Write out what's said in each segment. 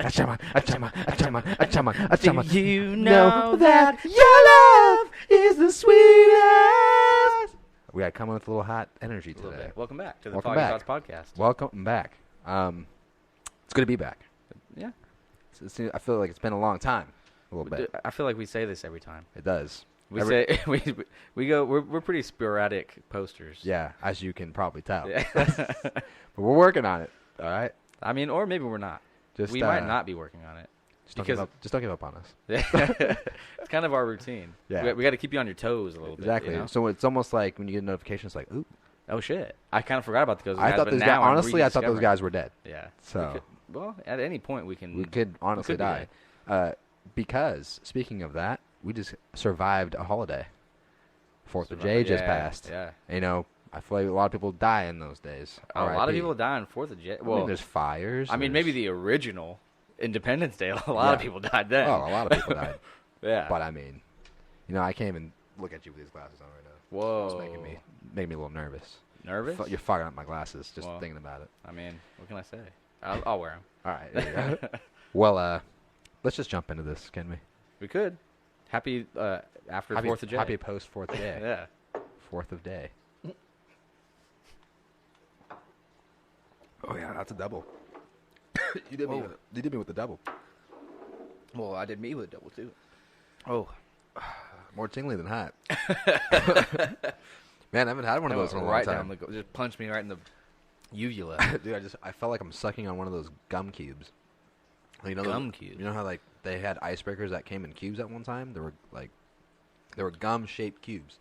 Achama, achama, achama, achama, achama. Do you know that your love is the sweetest? We got coming with a little hot energy A little today. bit. Welcome back to the Welcome Foggy back. Thoughts podcast. Welcome back. It's good to be back. Yeah. I feel like it's been a long time. A little bit. I feel like we say this every time. It does. We're pretty sporadic posters. Yeah, as you can probably tell. Yeah. But we're working on it. All right. I mean, or maybe we're not. Just We might not be working on it. Just don't give up on us. It's kind of our routine. Yeah. We got to keep you on your toes a little Exactly. bit. You know? So it's almost like when you get a notification, it's like, ooh. Oh shit! I kind of forgot about those guys. I thought but those guys. now I'm Honestly, I thought those rediscovering. guys were dead. Yeah. So Well, at any point we could honestly could be die. Because speaking of that, we just survived a holiday. 4th of July just passed. Yeah. You know, I feel like a lot of people die in those days. A lot of RIP. people die on 4th of July. I Well, mean, there's fires. maybe the original Independence Day. A lot of people died then. Oh, a lot of people died. Yeah. But I mean, you know, I can't even look at you with these glasses on right now. Whoa. It's making me a little nervous. Nervous? You're fogging up my glasses just Well, thinking about it. I mean, what can I say? I'll wear them. All right. There you go. Well, let's just jump into this, can we? We could. Happy after 4th of July. Happy post 4th day. Yeah. 4th of day. Oh yeah, that's a double. You did me with the double. Well, I did me with a double too. Oh. More tingly than hot. Man, I haven't had one of those in a long right time. down the, just punched me right in the uvula. Dude, I felt like I'm sucking on one of those gum cubes. You know Gum cubes? You know how like they had icebreakers that came in cubes at one time? They were gum shaped cubes.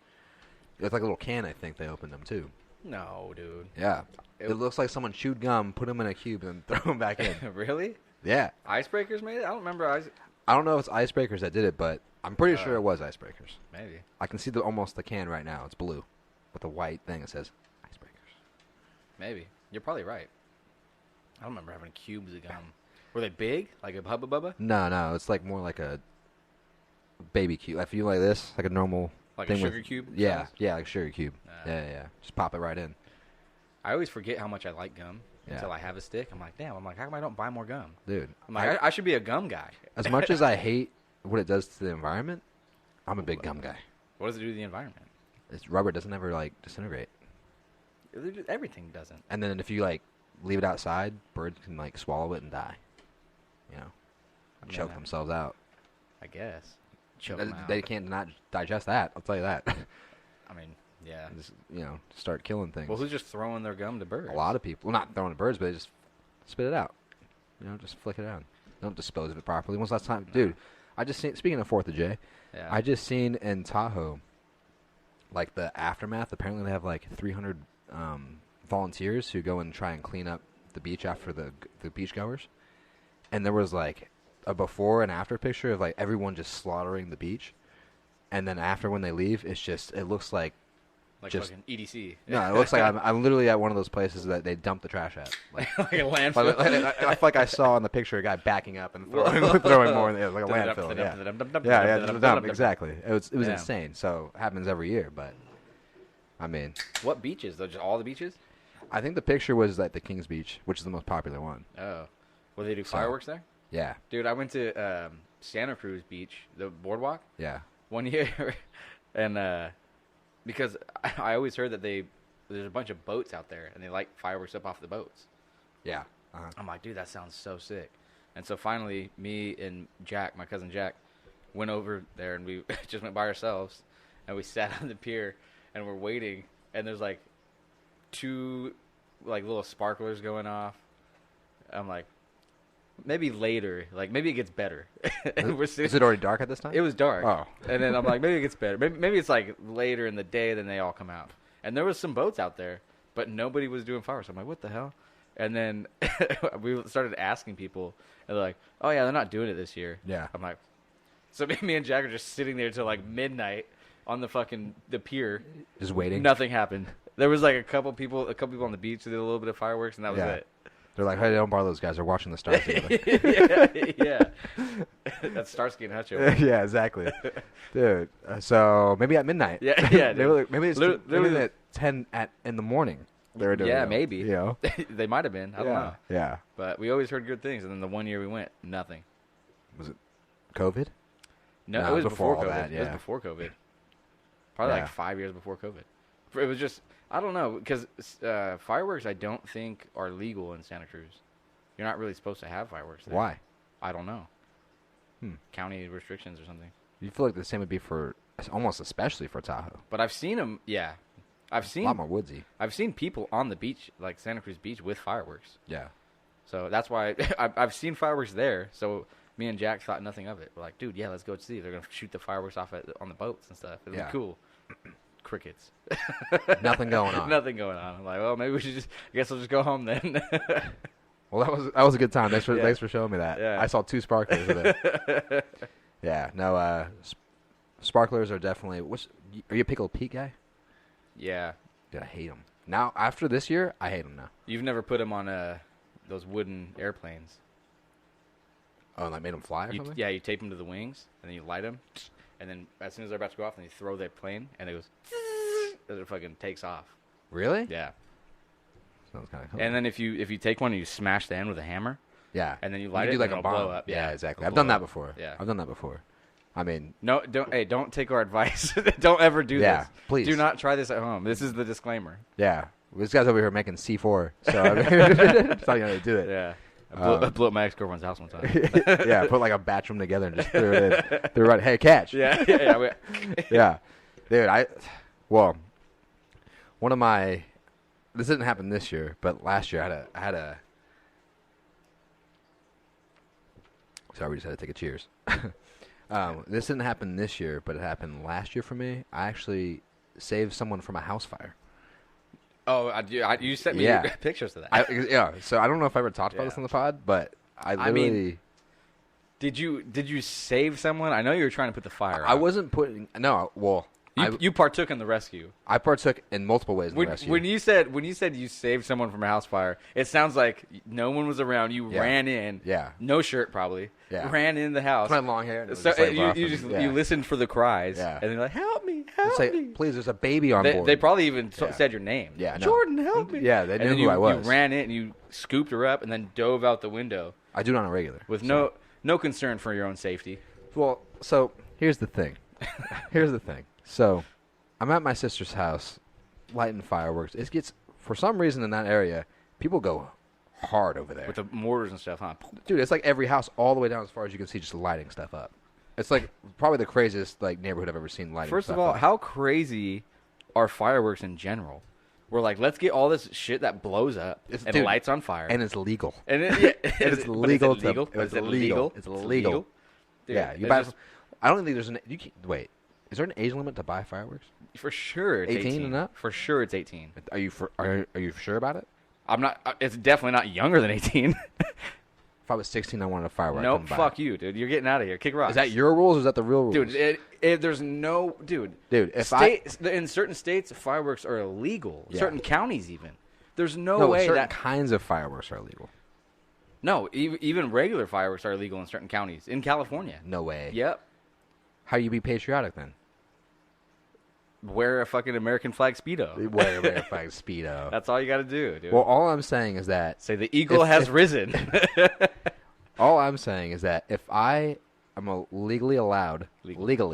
It's like a little can. I think they opened them too. No, dude. Yeah, it looks like someone chewed gum, put them in a cube, and threw them back in. Really? Yeah. Icebreakers made it? I don't remember. I don't know if it's icebreakers that did it, but I'm pretty sure it was icebreakers. Maybe. I can see almost the can right now. It's blue with a white thing that says icebreakers. Maybe. You're probably right. I don't remember having cubes of gum. Were they big? Like a Hubba Bubba? No. It's like more like a baby cube. I feel like this, like a normal Like thing a sugar with, cube? Yeah, size? yeah, like a sugar cube. Yeah. Just pop it right in. I always forget how much I like gum Yeah. until I have a stick. I'm like, damn. How come I don't buy more gum? Dude. I'm like, I should be a gum guy. As much as I hate what it does to the environment, I'm a big gum guy. What does it do to the environment? It's rubber doesn't ever like disintegrate. Everything doesn't. And then if you like leave it outside, birds can like swallow it and die. You know, choke Yeah. themselves out. I guess. Choke They, 'em out. they can't not digest that. I'll tell you that. I mean, yeah. Just, start killing things. Well, who's just throwing their gum to birds? A lot of people, well, not throwing the birds, but they just spit it out. Just flick it out. Don't dispose of it properly. When's the last time, dude? I just seen. Speaking of 4th of July, Yeah. I just seen in Tahoe, like the aftermath. Apparently, they have like 300 volunteers who go and try and clean up the beach after the beachgoers. And there was like a before and after picture of like everyone just slaughtering the beach, and then after when they leave, it looks like. Like just- fucking EDC. No, it looks like I'm literally at one of those places that they dump the trash at. Like, like a landfill. I feel like I saw in the picture a guy backing up and throwing more in the like a landfill. Yeah, exactly. It was Yeah. insane. So it happens every year, but I mean, What beaches? Though? Just all the beaches? I think the picture was at the Kings Beach, which is the most popular one. Oh. Will they do So- fireworks there? Yeah, Dude, I went to Santa Cruz Beach, the boardwalk, yeah, one year. And because I always heard that there's a bunch of boats out there, and they light fireworks up off the boats. yeah. Uh-huh. I'm like, dude, that sounds so sick. And so finally, me and Jack, my cousin Jack, went over there, and we just went by ourselves, and we sat on the pier, and we're waiting, and there's like 2 like little sparklers going off. I'm like, maybe later, like maybe it gets better. And we're sitting, Is it already dark at this time? it was dark. Oh. And then I'm like, maybe it gets better. Maybe it's like later in the day, then they all come out. And there was some boats out there, but nobody was doing fireworks. I'm like, what the hell? And then we started asking people, and they're like, oh yeah, they're not doing it this year. Yeah. I'm like, so me and Jack are just sitting there till like midnight on the pier. Just waiting. Nothing happened. There was like a couple people on the beach that did a little bit of fireworks, and that was Yeah. it. They're like, hey, don't bother those guys. They're watching the stars together. yeah. That's Starsky and Hutch. over. Yeah, exactly. Dude, so maybe at midnight. Yeah, dude. maybe it's Literally- maybe at 10 in the morning. they were doing Yeah, well, maybe. You know? They might have been. I don't know. Yeah. But we always heard good things. And then the one year we went, nothing. Was it COVID? No, No, it was before all COVID. that, It was yeah. before COVID. Probably Yeah. like 5 years before COVID. It was just, I don't know, because fireworks I don't think are legal in Santa Cruz. You're not really supposed to have fireworks there. Why? I don't know. Hmm. County restrictions or something. You feel like the same would be for, almost especially for Tahoe. But I've seen them, yeah. I've A seen lot more woodsy. I've seen people on the beach, like Santa Cruz Beach, with fireworks. Yeah. So that's why I've seen fireworks there. So me and Jack thought nothing of it. We're like, dude, yeah, let's go see. They're going to shoot the fireworks off on the boats and stuff. It'll Yeah. be cool. Crickets. Nothing going on. Nothing going on. I'm like, well, maybe we should just, I guess I'll just go home then. Well, that was a good time. Thanks for Yeah. thanks for showing me that. Yeah. I saw 2 sparklers with it. Yeah. No. Sparklers are definitely. Are you a Pickle Pete guy? Yeah. Dude, I hate them. Now after this year, I hate them now. You've never put them on those wooden airplanes. Oh, and I made them fly or something. Yeah, you tape them to the wings, and then you light them, and then as soon as they're about to go off, then you throw that plane, and it goes, and it fucking takes off. Really? Yeah. Sounds kind of cool. And then if you take one and you smash the end with a hammer, yeah, and then you light it, do like and a it'll blow bomb. up. Yeah, Yeah, exactly. it'll I've done blow that up. before. Yeah. I've done that before. I mean, No, don't take our advice. Don't ever do Yeah, this. please. Do not try this at home. This is the disclaimer. yeah, this guy's over here making C4, so I mean, it's not gonna do it. Yeah. I blew up my ex-girlfriend's house one time. Yeah, put like a batch of them together and just threw it in. They're right. Hey, catch. yeah. Yeah, dude. Well, one of my. This didn't happen this year, but last year I had a. Sorry, we just had to take a cheers. This didn't happen this year, but it happened last year for me. I actually saved someone from a house fire. Oh, you sent me Yeah. pictures of that. Yeah, so I don't know if I ever talked about Yeah. this on the pod, but I mean, literally. Did you save someone? I know you were trying to put the fire out. I wasn't putting. No, well. You partook in the rescue. I partook in multiple ways in the rescue. When you said you saved someone from a house fire, it sounds like no one was around. You Yeah. ran in. Yeah. No shirt, probably. Yeah. Ran in the house. My long hair. And it was So just, like, rough you and- just yeah. you listened for the cries, Yeah. and they're like, "Help me, Just help say, me!" please, there's a baby on board. They probably even Yeah. said your name. Yeah, no. Jordan, help me. Yeah, they and knew then who I was. You ran in and you scooped her up and then dove out the window I do it on a regular. with so. no concern for your own safety. Well, so here's the thing. So I'm at my sister's house lighting fireworks. It gets, for some reason in that area, people go hard over there. With the mortars and stuff, huh? Dude, it's like every house all the way down as far as you can see just lighting stuff up. It's like probably the craziest like neighborhood I've ever seen lighting First stuff of all, up. how crazy are fireworks in general? We're like, let's get all this shit that blows up and dude, lights on fire. And it's legal. And It's legal. Is it legal? It's Is it legal. It's legal. Dude, Yeah, you it's buy. just- I don't think there's an. You can't, wait, is there an age limit to buy fireworks? for sure it's 18 and up? For sure it's 18. Are you sure about it? I'm not. It's definitely not younger than 18. If I was 16, I wanted a firework. Nope. Fuck you, dude. You're getting out of here. Kick rocks. Is that your rules or is that the real rules? Dude, there's no dude. Dude, if in certain states, fireworks are illegal. Yeah. Certain counties, even. There's no, no, way certain that kinds of fireworks are illegal. no, even regular fireworks are illegal in certain counties in California. No way. Yep. How you be patriotic then? Wear a fucking American flag Speedo. Wear a flag Speedo. That's all you got to do, dude. Well, all I'm saying is that Say the eagle has risen. all I'm saying is that if I am legally allowed, Legal.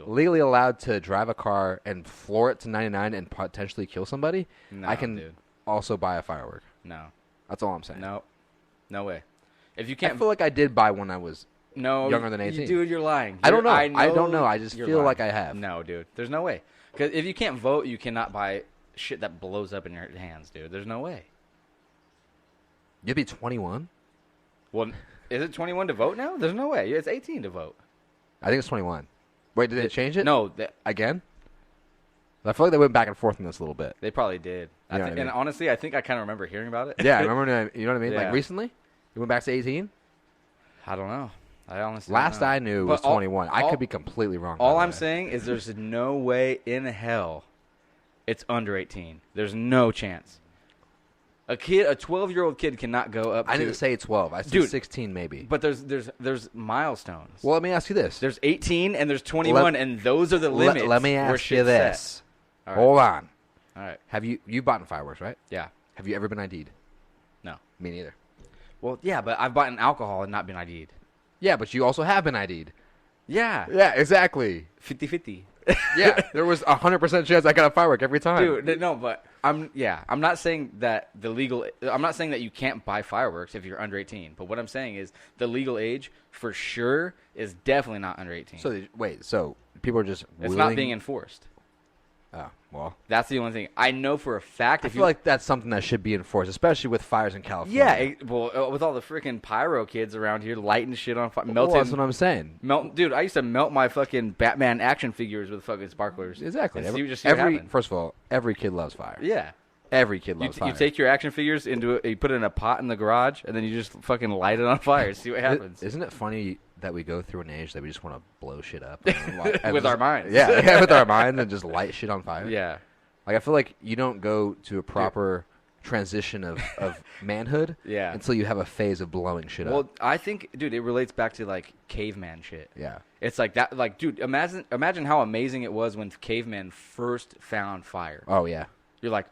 legally allowed to drive a car and floor it to 99 and potentially kill somebody, No, I can dude. also buy a firework. No. That's all I'm saying. No way. If you I can't feel like I did buy when I was. no younger than 18. dude, you're lying. I don't know. I don't know. I just you're feel lying. like I have. No, dude. There's no way. Because if you can't vote, you cannot buy shit that blows up in your hands, dude. There's no way. You'd be 21. Well, is it 21 to vote now? There's no way. It's 18 to vote. I think it's 21. Wait, did they change it? No, Again? I feel like they went back and forth in this a little bit. they probably did. You know what I mean? And honestly, I think I kind of remember hearing about it. Yeah, I remember. You know what I mean? Yeah. Like recently, it went back to 18. I don't know. I honestly Last don't know. I knew was But all- 21. I all- could be completely wrong. All by the I'm way. saying is there's no way in hell it's under 18. There's no chance. A 12-year-old kid cannot go up I to... didn't say 12. I said Dude, 16 maybe. But there's milestones. Well, let me ask you this. There's 18 and there's 21, and those are the limits. Let me where ask you shit's set. this. All right. Hold on. All right. Have you bought fireworks, right? Yeah. Have you ever been ID'd? No. Me neither. Well, yeah, but I've bought an alcohol and not been ID'd. Yeah, but you also have been ID'd. Yeah. Yeah, exactly. 50-50. Yeah, there was 100% chance I got a firework every time. Dude, no, but I'm not saying that I'm not saying that you can't buy fireworks if you're under 18. But what I'm saying is the legal age for sure is definitely not under 18. So wait, so people are just it's not being enforced. Oh, well. That's the only thing. I know for a fact. I feel like that's something that should be enforced, especially with fires in California. Yeah, with all the freaking pyro kids around here lighting shit on fire, melting. Well, that's what I'm saying. Dude, I used to melt my fucking Batman action figures with fucking sparklers. Exactly. First of all, every kid loves fire. Yeah. Every kid loves fire. You take your action figures you put it in a pot in the garage, and then you just fucking light it on fire. See what happens. Isn't it funny that we go through an age that we just want to blow shit up with our minds? Yeah, with our minds and just light shit on fire. Yeah. Like I feel like you don't go to a proper transition of manhood until you have a phase of blowing shit up. Well, I think, dude, it relates back to like caveman shit. Yeah. It's like that. Like, dude, imagine how amazing it was when cavemen first found fire. Oh yeah. You're like,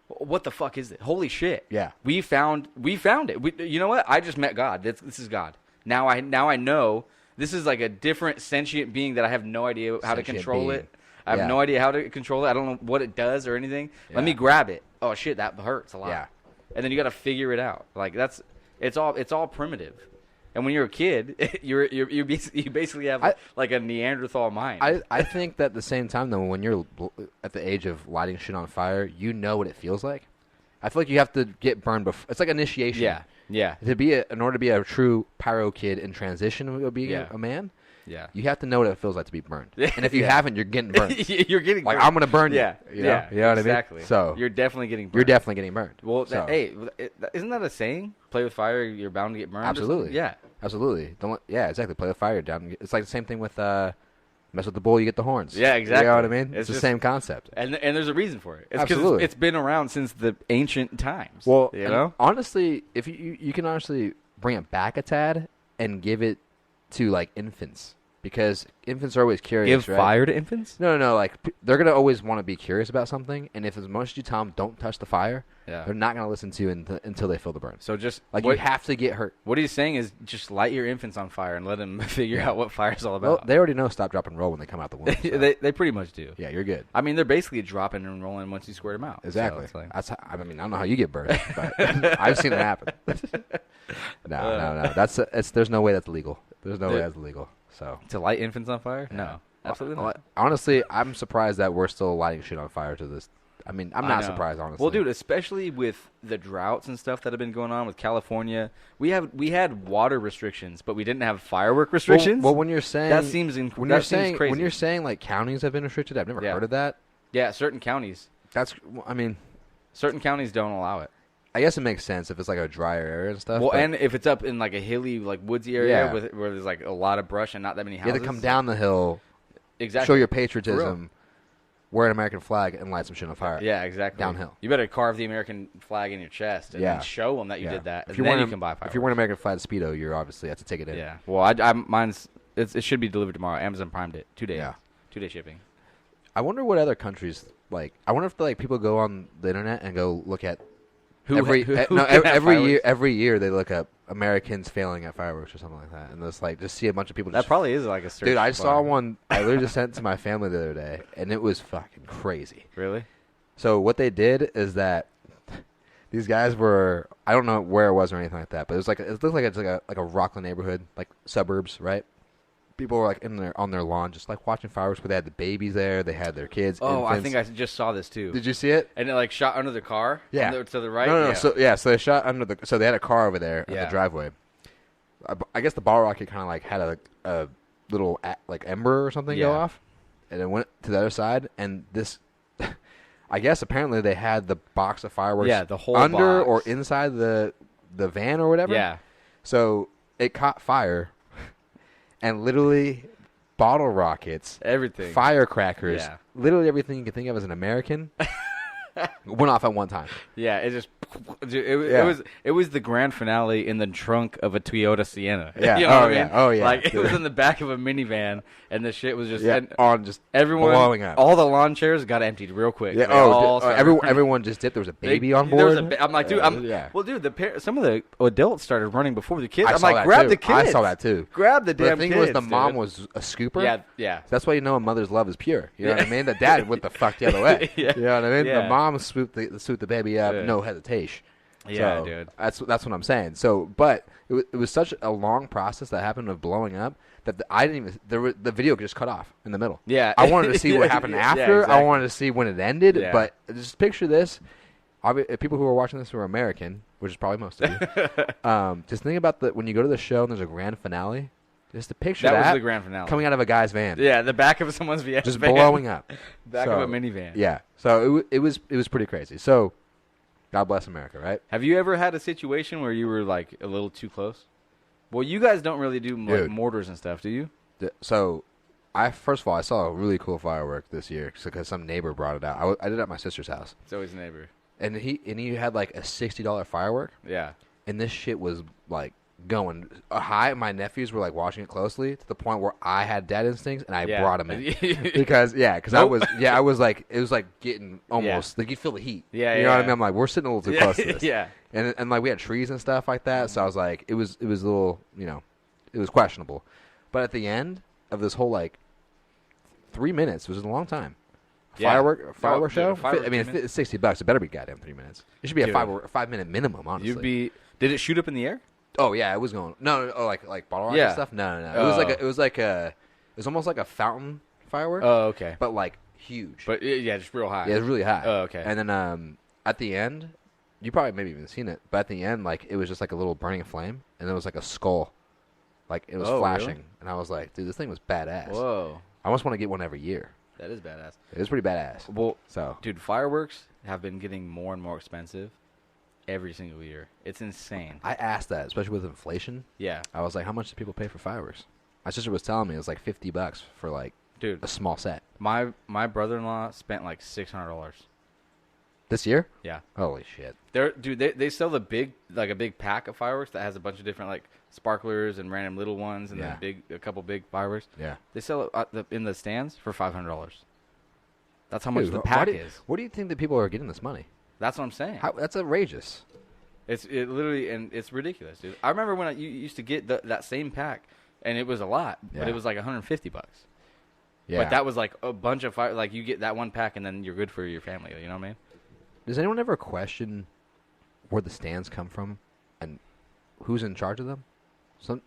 what the fuck is it? Holy shit! Yeah, we found it. You know what? I just met God. This is God. Now I know this is like a different sentient being that I have no idea how to control it. I have no idea how to control it. I don't know what it does or anything. Yeah. Let me grab it. Oh shit, that hurts a lot. Yeah, and then you got to figure it out. Like it's all primitive. And when you're a kid, you basically have like a Neanderthal mind. I think that at the same time, though, when you're at the age of lighting shit on fire, you know what it feels like. I feel like you have to get burned before. It's like initiation. Yeah. In order to be a true pyro kid in transition of being a man, you have to know what it feels like to be burned. And if you haven't, you're getting burned. You're getting like burned. I'm gonna burn you. You know what I mean? So you're definitely getting burned. You're definitely getting burned. Well, isn't that a saying? Play with fire, you're bound to get burned. Absolutely. Yeah. Absolutely. Exactly. Play with fire, down. It's like the same thing with mess with the bull, you get the horns. Yeah, exactly. You know what I mean? It's the same concept. And there's a reason for it. It's Absolutely. It's been around since the ancient times. Well, you know? Honestly, if you can honestly bring it back a tad and give it to like infants. Because infants are always curious, Give fire to infants? No. Like they're gonna always want to be curious about something, and if as much as you tell them don't touch the fire, they're not gonna listen to you until they feel the burn. So just like you have to get hurt. What he's saying is just light your infants on fire and let them figure out what fire's all about. Well, they already know stop, drop, and roll when they come out the womb. So. they pretty much do. Yeah, you're good. I mean, they're basically dropping and rolling once you squirt them out. Exactly. So I don't know how you get burned, but I've seen it happen. No. There's no way that's legal. There's no way that's legal. So to light infants on fire? No, absolutely not. Honestly, I'm surprised that we're still lighting shit on fire to this. I mean, I'm not surprised, honestly. Well, dude, especially with the droughts and stuff that have been going on with California, we had water restrictions, but we didn't have firework restrictions. Well, when you're saying that seems crazy. When you're saying like counties have been restricted, I've never heard of that. Yeah, certain counties. Certain counties don't allow it. I guess it makes sense if it's like a drier area and stuff. Well, and if it's up in like a hilly, like woodsy area where there's like a lot of brush and not that many houses. You have to come down the hill, exactly, show your patriotism, wear an American flag, and light some shit on fire. Yeah, exactly. Downhill. You better carve the American flag in your chest and then show them that you did that. If and then you can buy fireworks. If you're wearing American flag Speedo, you're obviously have to take it in. Yeah. Well, it should be delivered tomorrow. Amazon primed it. 2 days. Yeah. 2-day shipping. I wonder what other countries like. I wonder if people go on the internet and go look at. Every year they look up Americans failing at fireworks or something like that, and just see a bunch of people. That probably is like a search. Dude, I saw one. I literally just sent it to my family the other day, and it was fucking crazy. Really? So what they did is that these guys were. I don't know where it was or anything like that, but it looked like it's like a Rockland neighborhood, like suburbs, right? People were on their lawn, just watching fireworks. But they had the babies there. They had their kids. Oh, infants. I think I just saw this too. Did you see it? And it shot under the car. Yeah, to the right. No. Yeah. So they shot under the. So they had a car over there in the driveway. I guess the ball rocket kind of had a little ember or something go off, and it went to the other side. And this, I guess apparently they had the box of fireworks. Yeah, the whole under box. or inside the van or whatever. Yeah. So it caught fire. And literally, bottle rockets, everything, firecrackers, literally everything you can think of as an American went off at one time. Yeah, it just Dude, Yeah. it was the grand finale in the trunk of a Toyota Sienna. Yeah. You know what I yeah. mean? Oh yeah. Like it was in the back of a minivan, and the shit was just yeah. and On just everyone, blowing up. all the lawn chairs got emptied real quick. Yeah. They all started- Everyone just dipped. There was a baby on There was board. I'm like, dude, yeah. well, dude, some of the adults started running before the kids. I I'm saw like, that grab too. the kids. I saw that too. Grab the But damn the thing kids. was, the mom dude. was a scooper. Yeah. That's why you know a mother's love is pure. You know what I mean? The dad went the fuck the other way. Yeah. You know what I mean? Yeah. The mom swooped the baby up, Yeah. no hesitation. Yeah, So, dude. That's what I'm saying. So, but it was such a long process that happened of blowing up that I didn't even. The video just cut off in the middle. Yeah. I wanted to see what happened Yeah, after. exactly. I wanted to see when it ended. Yeah. But just picture this. People who are watching this who are American, which is probably most of you, just think about when you go to the show and there's a grand finale. Just to picture That that was the grand finale. coming out of a guy's van. Yeah, the back of someone's van. Just blowing up. Back of a minivan. Yeah. So it was pretty crazy. So God bless America, right? Have you ever had a situation where you were like a little too close? Well, you guys don't really do like Dude. mortars and stuff, do you? So first of all, I saw a really cool firework this year because some neighbor brought it out. I did it at my sister's house, It's always a neighbor. and he had like a $60 firework, Yeah. and this shit was like going high. My nephews were like watching it closely to the point where I had dad instincts and I Yeah. brought them in because Nope. I was like it was like getting almost like you feel the heat. Yeah, you know what I yeah. mean? I'm like we're sitting a little too close to this. Yeah. And like we had trees and stuff like that, so I was like it was a little it was questionable, but at the end of this whole like 3 minutes was a long time. Yeah. Firework dude, show. a firework I mean, 3 minutes. it's $60. It better be goddamn 3 minutes. It should be Dude. a 5 minute minimum. Honestly. Did it shoot up in the air? Oh yeah, it was going. No, like bottle rocket Yeah. stuff. No. It Oh. was almost like a fountain firework, Oh, okay. but like huge. But yeah, just real high. yeah, it was really high. Oh, okay. And then at the end, you probably maybe even seen it, but at the end, like it was just like a little burning flame, and there was like a skull, like it was Oh, flashing, really? and I was like, dude, this thing was badass. Whoa, I almost want to get one every year. that is badass. It was pretty badass. Well, So dude, fireworks have been getting more and more expensive every single year. It's insane. I asked that, especially with inflation. Yeah, I was like, how much do people pay for fireworks? My sister was telling me it was like $50 for like dude. a small set. My brother-in-law spent like $600. This year? Yeah. Holy shit. They sell a big pack of fireworks that has a bunch of different like sparklers and random little ones and Yeah. then a couple big fireworks. Yeah. They sell it in the stands for $500. That's how much Dude, the why pack do- is. What do you think that people are getting this money? That's what I'm saying. That's outrageous. It literally and it's ridiculous, dude. I remember when you used to get that same pack and it was a lot, but Yeah. it was like $150. Yeah. But that was like a bunch of fire. Like you get that one pack and then you're good for your family. You know what I mean? Does anyone ever question where the stands come from and who's in charge of them?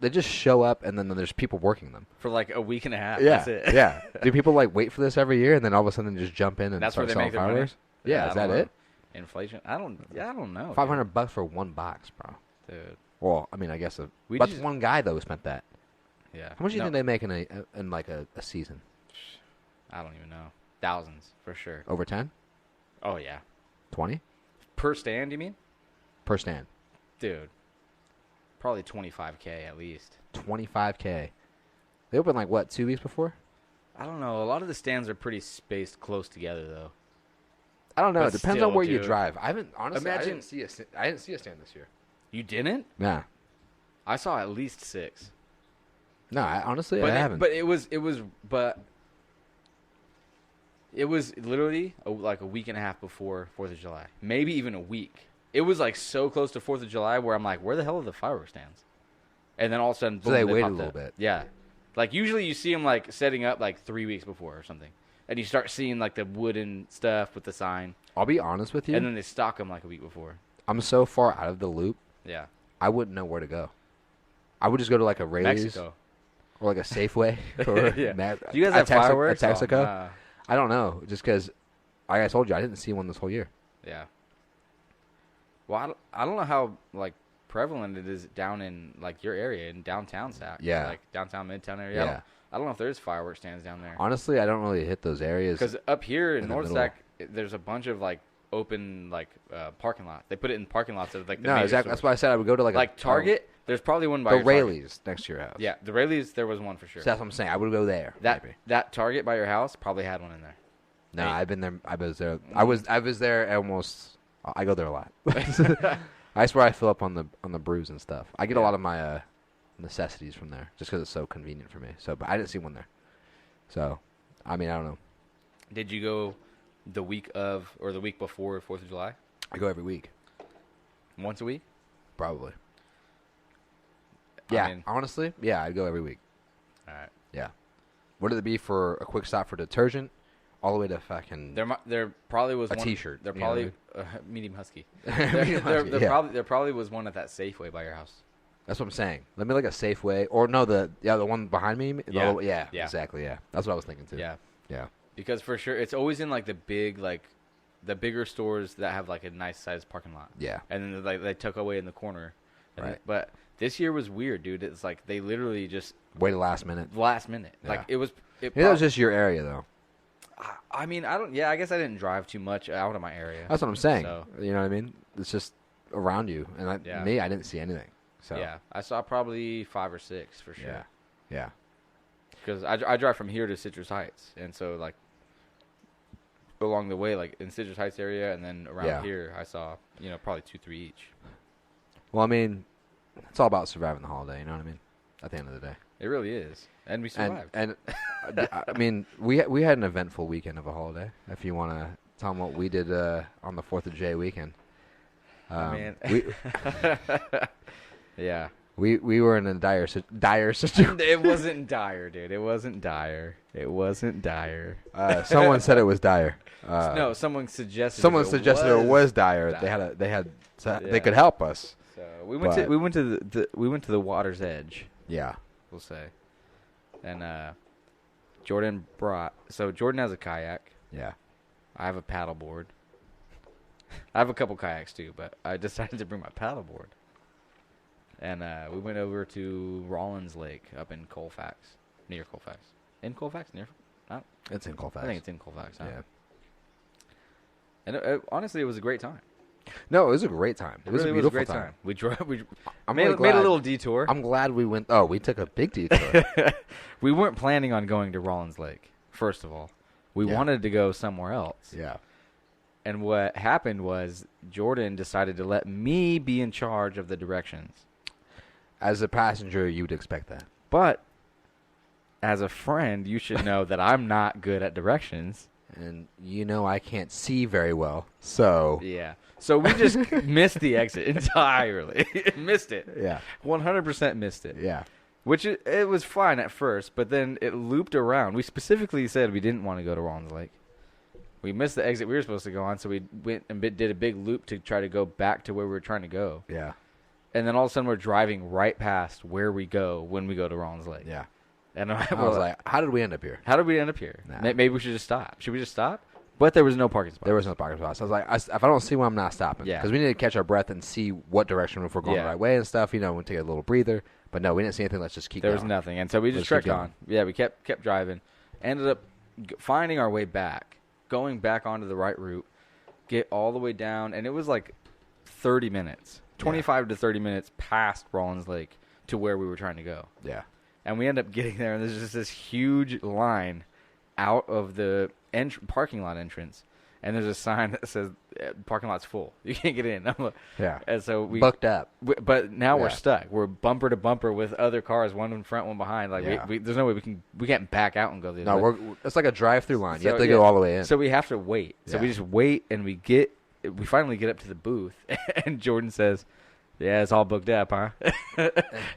They just show up and then there's people working them. For like a week and a half. Yeah, That's it. yeah. Do people like wait for this every year and then all of a sudden just jump in and That's where start they selling make their money? fireworks? Yeah, I is that don't know. it? Inflation? I don't know. $500 for one box, bro. Dude. Well, I mean, I guess We but just- one guy though spent that. Yeah. How much do you No, think they make in like a season? I don't even know. Thousands for sure. Over 10? Oh yeah. 20 Per stand, you mean? per stand? Dude. Probably 25K at least. 25K. They opened like what 2 weeks before? I don't know. A lot of the stands are pretty spaced close together though. I don't know. But It depends still, on where you dude. drive. I haven't honestly. Imagine- I didn't see a stand this year. You didn't? Nah. I saw at least 6. No, honestly, But I haven't. But it was literally like a week and a half before 4th of July. Maybe even a week. It was like so close to 4th of July where I'm like, where the hell are the fireworks stands? And then all of a sudden, So boom, they waited a popped little up. bit. Yeah. Like usually you see them like setting up like 3 weeks before or something. And you start seeing like the wooden stuff with the sign. I'll be honest with you. And then they stock them like a week before. I'm so far out of the loop. Yeah. I wouldn't know where to go. I would just go to like a Rayleigh's Mexico. or like a Safeway or Yeah. Ma- Do you guys a have Texaco- fireworks? A Texaco? Oh, nah. I don't know. Just because, like I told you, I didn't see one this whole year. Yeah. Well, I don't know how like prevalent it is down in like your area in downtown Sac. Yeah. Like downtown Midtown area. Yeah. I don't know if there's fireworks stands down there. Honestly, I don't really hit those areas. Because up here in in the North middle. Sac, there's a bunch of like open like parking lot. They put it in parking lots of like the No, major exactly. That's stores. why I said I would go to like Target. There's probably one by the your Target. Rayleigh's next to your house. Yeah, the Rayleigh's. There was one for sure. So that's what I'm saying. I would go there. maybe. That Target by your house probably had one in there. No, Hey. I've been there. I was there. I was there almost I go there a lot. I swear I fill up on the brews and stuff. I get a lot of my necessities from there just because it's so convenient for me. So, but I didn't see one there. So, I mean, I don't know. Did you go the week of or the week before 4th of July? I go every week. Once a week? Probably. I Yeah, mean, honestly, yeah, I'd go every week. all right. Yeah. What did it be for a quick stop for detergent? All the way to fucking There probably was a one, T-shirt. There you know probably what medium husky. Medium husky, yeah. There probably was one at that Safeway by your house. That's what I'm saying. Let me like a Safeway or no the one behind me. Yeah. Yeah, exactly. Yeah, that's what I was thinking too. Yeah. Yeah. Because for sure, it's always in like the bigger stores that have like a nice sized parking lot. Yeah. And then like they tuck away in the corner. Right. But this year was weird, dude. It's like they literally just Waited last minute. last minute. Yeah. Like it was. It was just your area though. I mean, I don't. Yeah, I guess I didn't drive too much out of my area. That's what I'm saying. So, You know what I mean? It's just around you, and I didn't see anything. So yeah, I saw probably 5 or 6 for sure. Yeah. Yeah. Because I drive from here to Citrus Heights, and so like along the way, like in Citrus Heights area, and then around here, I saw probably 2, 3 each. Well, I mean, it's all about surviving the holiday. You know what I mean? At the end of the day. It really is, and we survived. And I mean, we had an eventful weekend of a holiday. If you want to tell them what we did on the 4th of July weekend, Man. Yeah, we were in a dire situation. It wasn't dire, dude. It wasn't dire. It wasn't dire. Someone said it was dire. No, someone suggested. It was dire. Dire. They could help us. So we went to the water's edge. Yeah. We'll say. And Jordan Jordan has a kayak. Yeah. I have a paddleboard. I have a couple kayaks too, but I decided to bring my paddleboard. And we went over to Rollins Lake up in Colfax, near Colfax. In Colfax? Near? It's in Colfax. I think it's in Colfax. Huh? Yeah. And honestly, it was a great time. No, it was a great time. It was really a beautiful great time. We drove. I'm made really a glad. little detour. I'm glad we went. Oh, we took a big detour. We weren't planning on going to Rollins Lake, first of all. We wanted to go somewhere else. Yeah. And what happened was Jordan decided to let me be in charge of the directions. As a passenger, you'd expect that. But as a friend, you should know that I'm not good at directions. And I can't see very well, so Yeah. So we just missed the exit entirely. Missed it. yeah, 100% missed it. yeah, Which it was fine at first, but then it looped around. We specifically said we didn't want to go to Rollins Lake. We missed the exit we were supposed to go on, so we went and did a big loop to try to go back to where we were trying to go. yeah, And then all of a sudden we're driving right past where we go when we go to Rollins Lake. yeah. And I was like, how did we end up here? how did we end up here? Nah. Maybe we should just stop. Should we just stop? But there was no parking spot. There was no parking spot. So I was like, if I don't see one, I'm not stopping. Yeah. Because we need to catch our breath and see what direction, if we're going the right way and stuff. We take a little breather. But no, we didn't see anything. Let's just keep There going. was nothing. And so we just Let's keep trekked on. Yeah, we kept driving. Ended up finding our way back, going back onto the right route, get all the way down. And it was like 30 minutes, 25 to 30 minutes past Rollins Lake to where we were trying to go. Yeah. And we end up getting there, and there's just this huge line out of the parking lot entrance. And there's a sign that says, parking lot's full. You can't get in. Yeah. And so we Booked up. But now we're Yeah. stuck. We're bumper to bumper with other cars, one in front, one behind. Like Yeah. there's no way we can't back out and go the other way. No, it's like a drive-through line. You So, have to go all the way in. So we have to wait. So we Yeah. just wait, and we finally get up to the booth, and Jordan says, "Yeah, it's all booked up, huh?"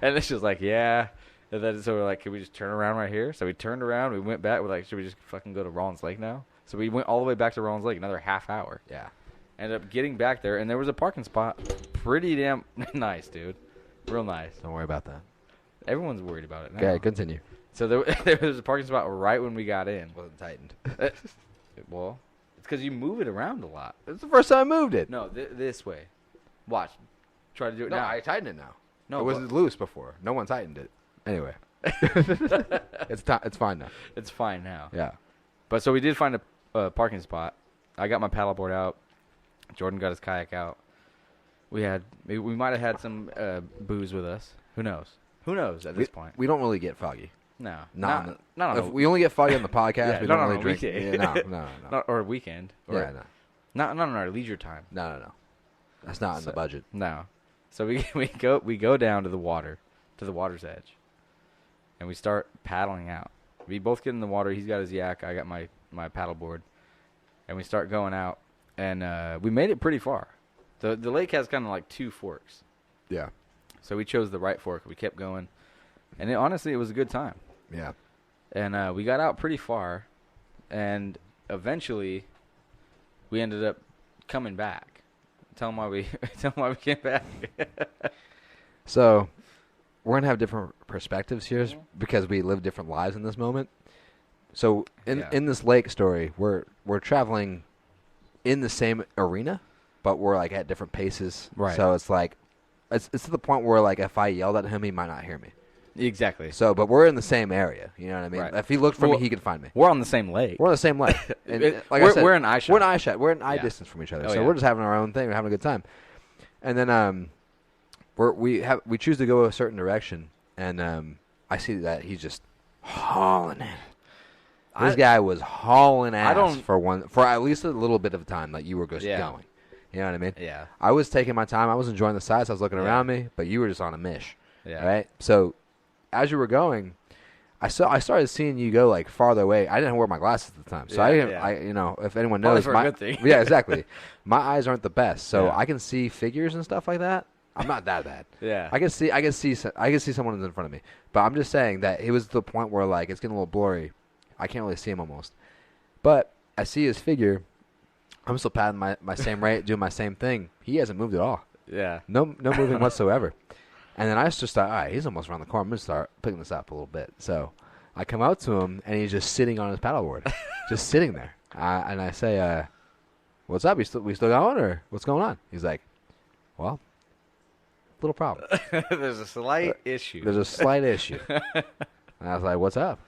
And it's just like, "Yeah." And then so we're like, "Can we just turn around right here?" So we turned around. We went back. We're like, "Should we just fucking go to Rollins Lake now?" So we went all the way back to Rollins Lake, another half hour. Yeah. Ended up getting back there, and there was a parking spot. Pretty damn nice, dude. Real nice. Don't worry about that. Everyone's worried about it now. Okay, continue. So there was a parking spot right when we got in. Wasn't tightened. Well, it's because you move it around a lot. It's the first time I moved it. No, this way. Watch. Try to do it No, now. I tightened it now. No, it was but- loose before. No one tightened it. Anyway. It's fine now. It's fine now. Yeah. But so we did find a parking spot. I got my paddleboard out. Jordan got his kayak out. We might have had some booze with us. Who knows? Who knows at this point? We don't really get foggy. No. Not on we only get foggy on the podcast. Yeah, we not don't on really a drink. weekday. Yeah, no. Not, or a weekend. Or Yeah, no. Not on our leisure time. No. That's not in the budget. No. So we go down to the water's edge, and we start paddling out. We both get in the water. He's got his yak. I got my paddleboard, and we start going out. And we made it pretty far. The lake has kind of like 2 forks. Yeah. So we chose the right fork. We kept going, and honestly, it was a good time. Yeah. And we got out pretty far, and eventually, we ended up coming back. Tell them why we came back. So, we're gonna have different perspectives here because we live different lives in this moment. So, in this lake story, we're traveling in the same arena, but we're like at different paces. Right. So it's like it's to the point where like if I yelled at him, he might not hear me. Exactly. So, but we're in the same area. You know what I mean? Right. If he looked for me, he could find me. We're on the same lake. We're on the same lake. And like we're in eye shot. We're in eye shot. We're in eye distance from each other. So we're just having our own thing. We're having a good time. And then we choose to go a certain direction, and I see that he's just hauling it. This guy was hauling ass for at least a little bit of time that you were just going. You know what I mean? Yeah. I was taking my time. I was enjoying the sights. I was looking around me, but you were just on a mish. Yeah. Right? So as you were going, I started seeing you go like farther away. I didn't wear my glasses at the time, so I you know, if anyone knows, for a good thing. Yeah, exactly. My eyes aren't the best, so Yeah. I can see figures and stuff like that. I'm not that bad. Yeah. I can see someone in front of me, but I'm just saying that it was the point where like it's getting a little blurry. I can't really see him almost, but I see his figure. I'm still paddling my same rate, doing my same thing. He hasn't moved at all. Yeah. No moving whatsoever. And then I just thought, all right, he's almost around the corner. I'm going to start picking this up a little bit. So I come out to him, and he's just sitting on his paddleboard, just sitting there. And I say, what's up? We still going, or what's going on? He's like, well, little problem. There's a slight issue. There's a slight issue. And I was like, what's up?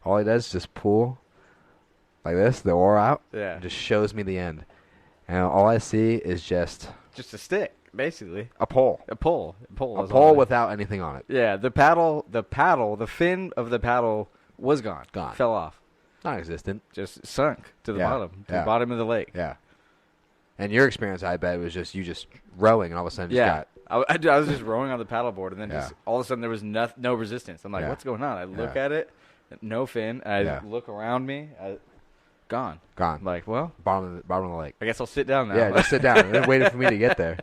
All he does is just pull like this, the oar out, Yeah. and just shows me the end. And all I see is just Just a stick, basically. a pole. A pole. A pole without anything on it. Yeah, the fin of the paddle was gone. Gone. Fell off. Non-existent. Just sunk to the bottom. To the bottom of the lake. Yeah. And your experience, I bet, was just you just rowing, and all of a sudden just got... I was just rowing on the paddleboard, and then just all of a sudden there was no resistance. I'm like, what's going on? I look at it, no fin. I look around me, gone. Gone. Like, well, Bottom of the lake. I guess I'll sit down now. Yeah, just sit down. And then waiting for me to get there.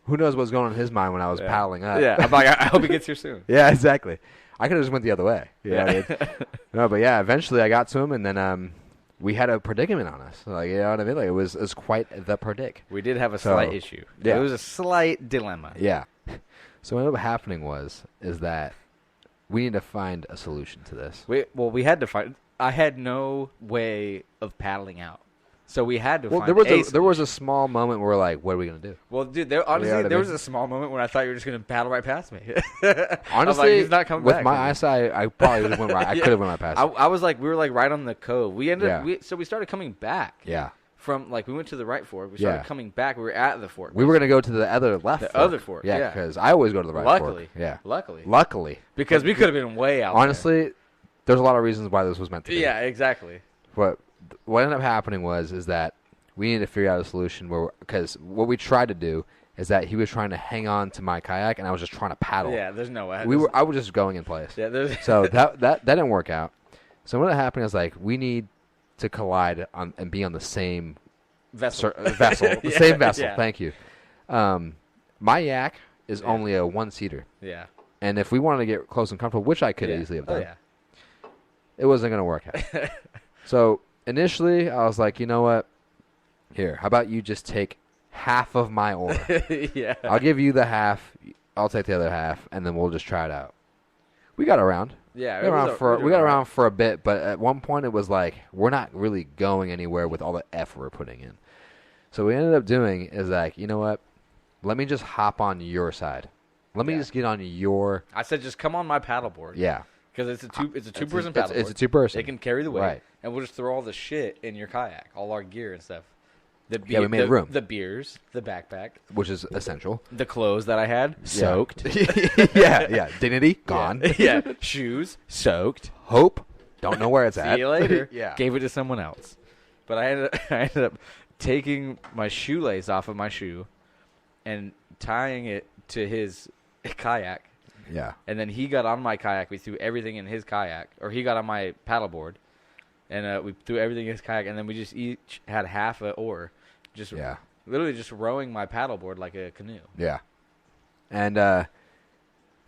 Who knows what was going on in his mind when I was paddling up. Yeah, I'm like, I hope he gets here soon. Yeah, exactly. I could have just went the other way. Yeah. No, but yeah, eventually I got to him, and then we had a predicament on us. Like, you know what I mean? Like, it was quite the predic. We did have a slight issue. Yeah. It was a slight dilemma. Yeah. So what ended up happening is that we need to find a solution to this. We had to find. I had no way of paddling out, so we had to find. There was a small moment where we're like, what are we gonna do? Well, dude, there was a small moment when I thought you were just gonna paddle right past me. Honestly, like, he's not coming with back, my eyesight, I probably would have went right. I could have went right past. I was like, we were like right on the cove. We ended up. So we started coming back. Yeah. From like we went to the right fork. We started coming back. We were at the fork. We were gonna go to the other left. The other fork. Yeah, because I always go to the right fork. Yeah. Luckily. Because we could have been way out. Honestly, there's a lot of reasons why this was meant to be. Yeah, exactly. What ended up happening is that we needed to figure out a solution because what we tried to do is that he was trying to hang on to my kayak and I was just trying to paddle. Yeah, there's no way. I was just going in place. Yeah, so that didn't work out. So what happened is like we need to collide and be on the same vessel. The same vessel. Yeah. Thank you. My yak is only a 1-seater. Yeah. And if we wanted to get close and comfortable, which I could easily have done, it wasn't going to work out. So initially, I was like, you know what? Here, how about you just take half of my oar? Yeah. I'll give you the half. I'll take the other half, and then we'll just try it out. We got around. Yeah, we got around for a bit, but at one point it was like we're not really going anywhere with all the effort we're putting in. So what we ended up doing is like, you know what? Let me just hop on your side. Let me just get on your. I said, just come on my paddleboard. Yeah. Because it's a two-person paddleboard. It's a two-person. They can carry the weight, right? And we'll just throw all the shit in your kayak, all our gear and stuff. We made room. The beers, the backpack, which is essential. The clothes that I had soaked. Yeah. Dignity gone. Yeah. Shoes soaked. Hope don't know where it's at. See you later. Yeah. Gave it to someone else. But I ended up taking my shoelace off of my shoe and tying it to his kayak. Yeah. And then he got on my kayak. We threw everything in his kayak. Or he got on my paddleboard. And we threw everything in his kayak. And then we just each had half an oar. Just literally just rowing my paddleboard like a canoe. Yeah. And that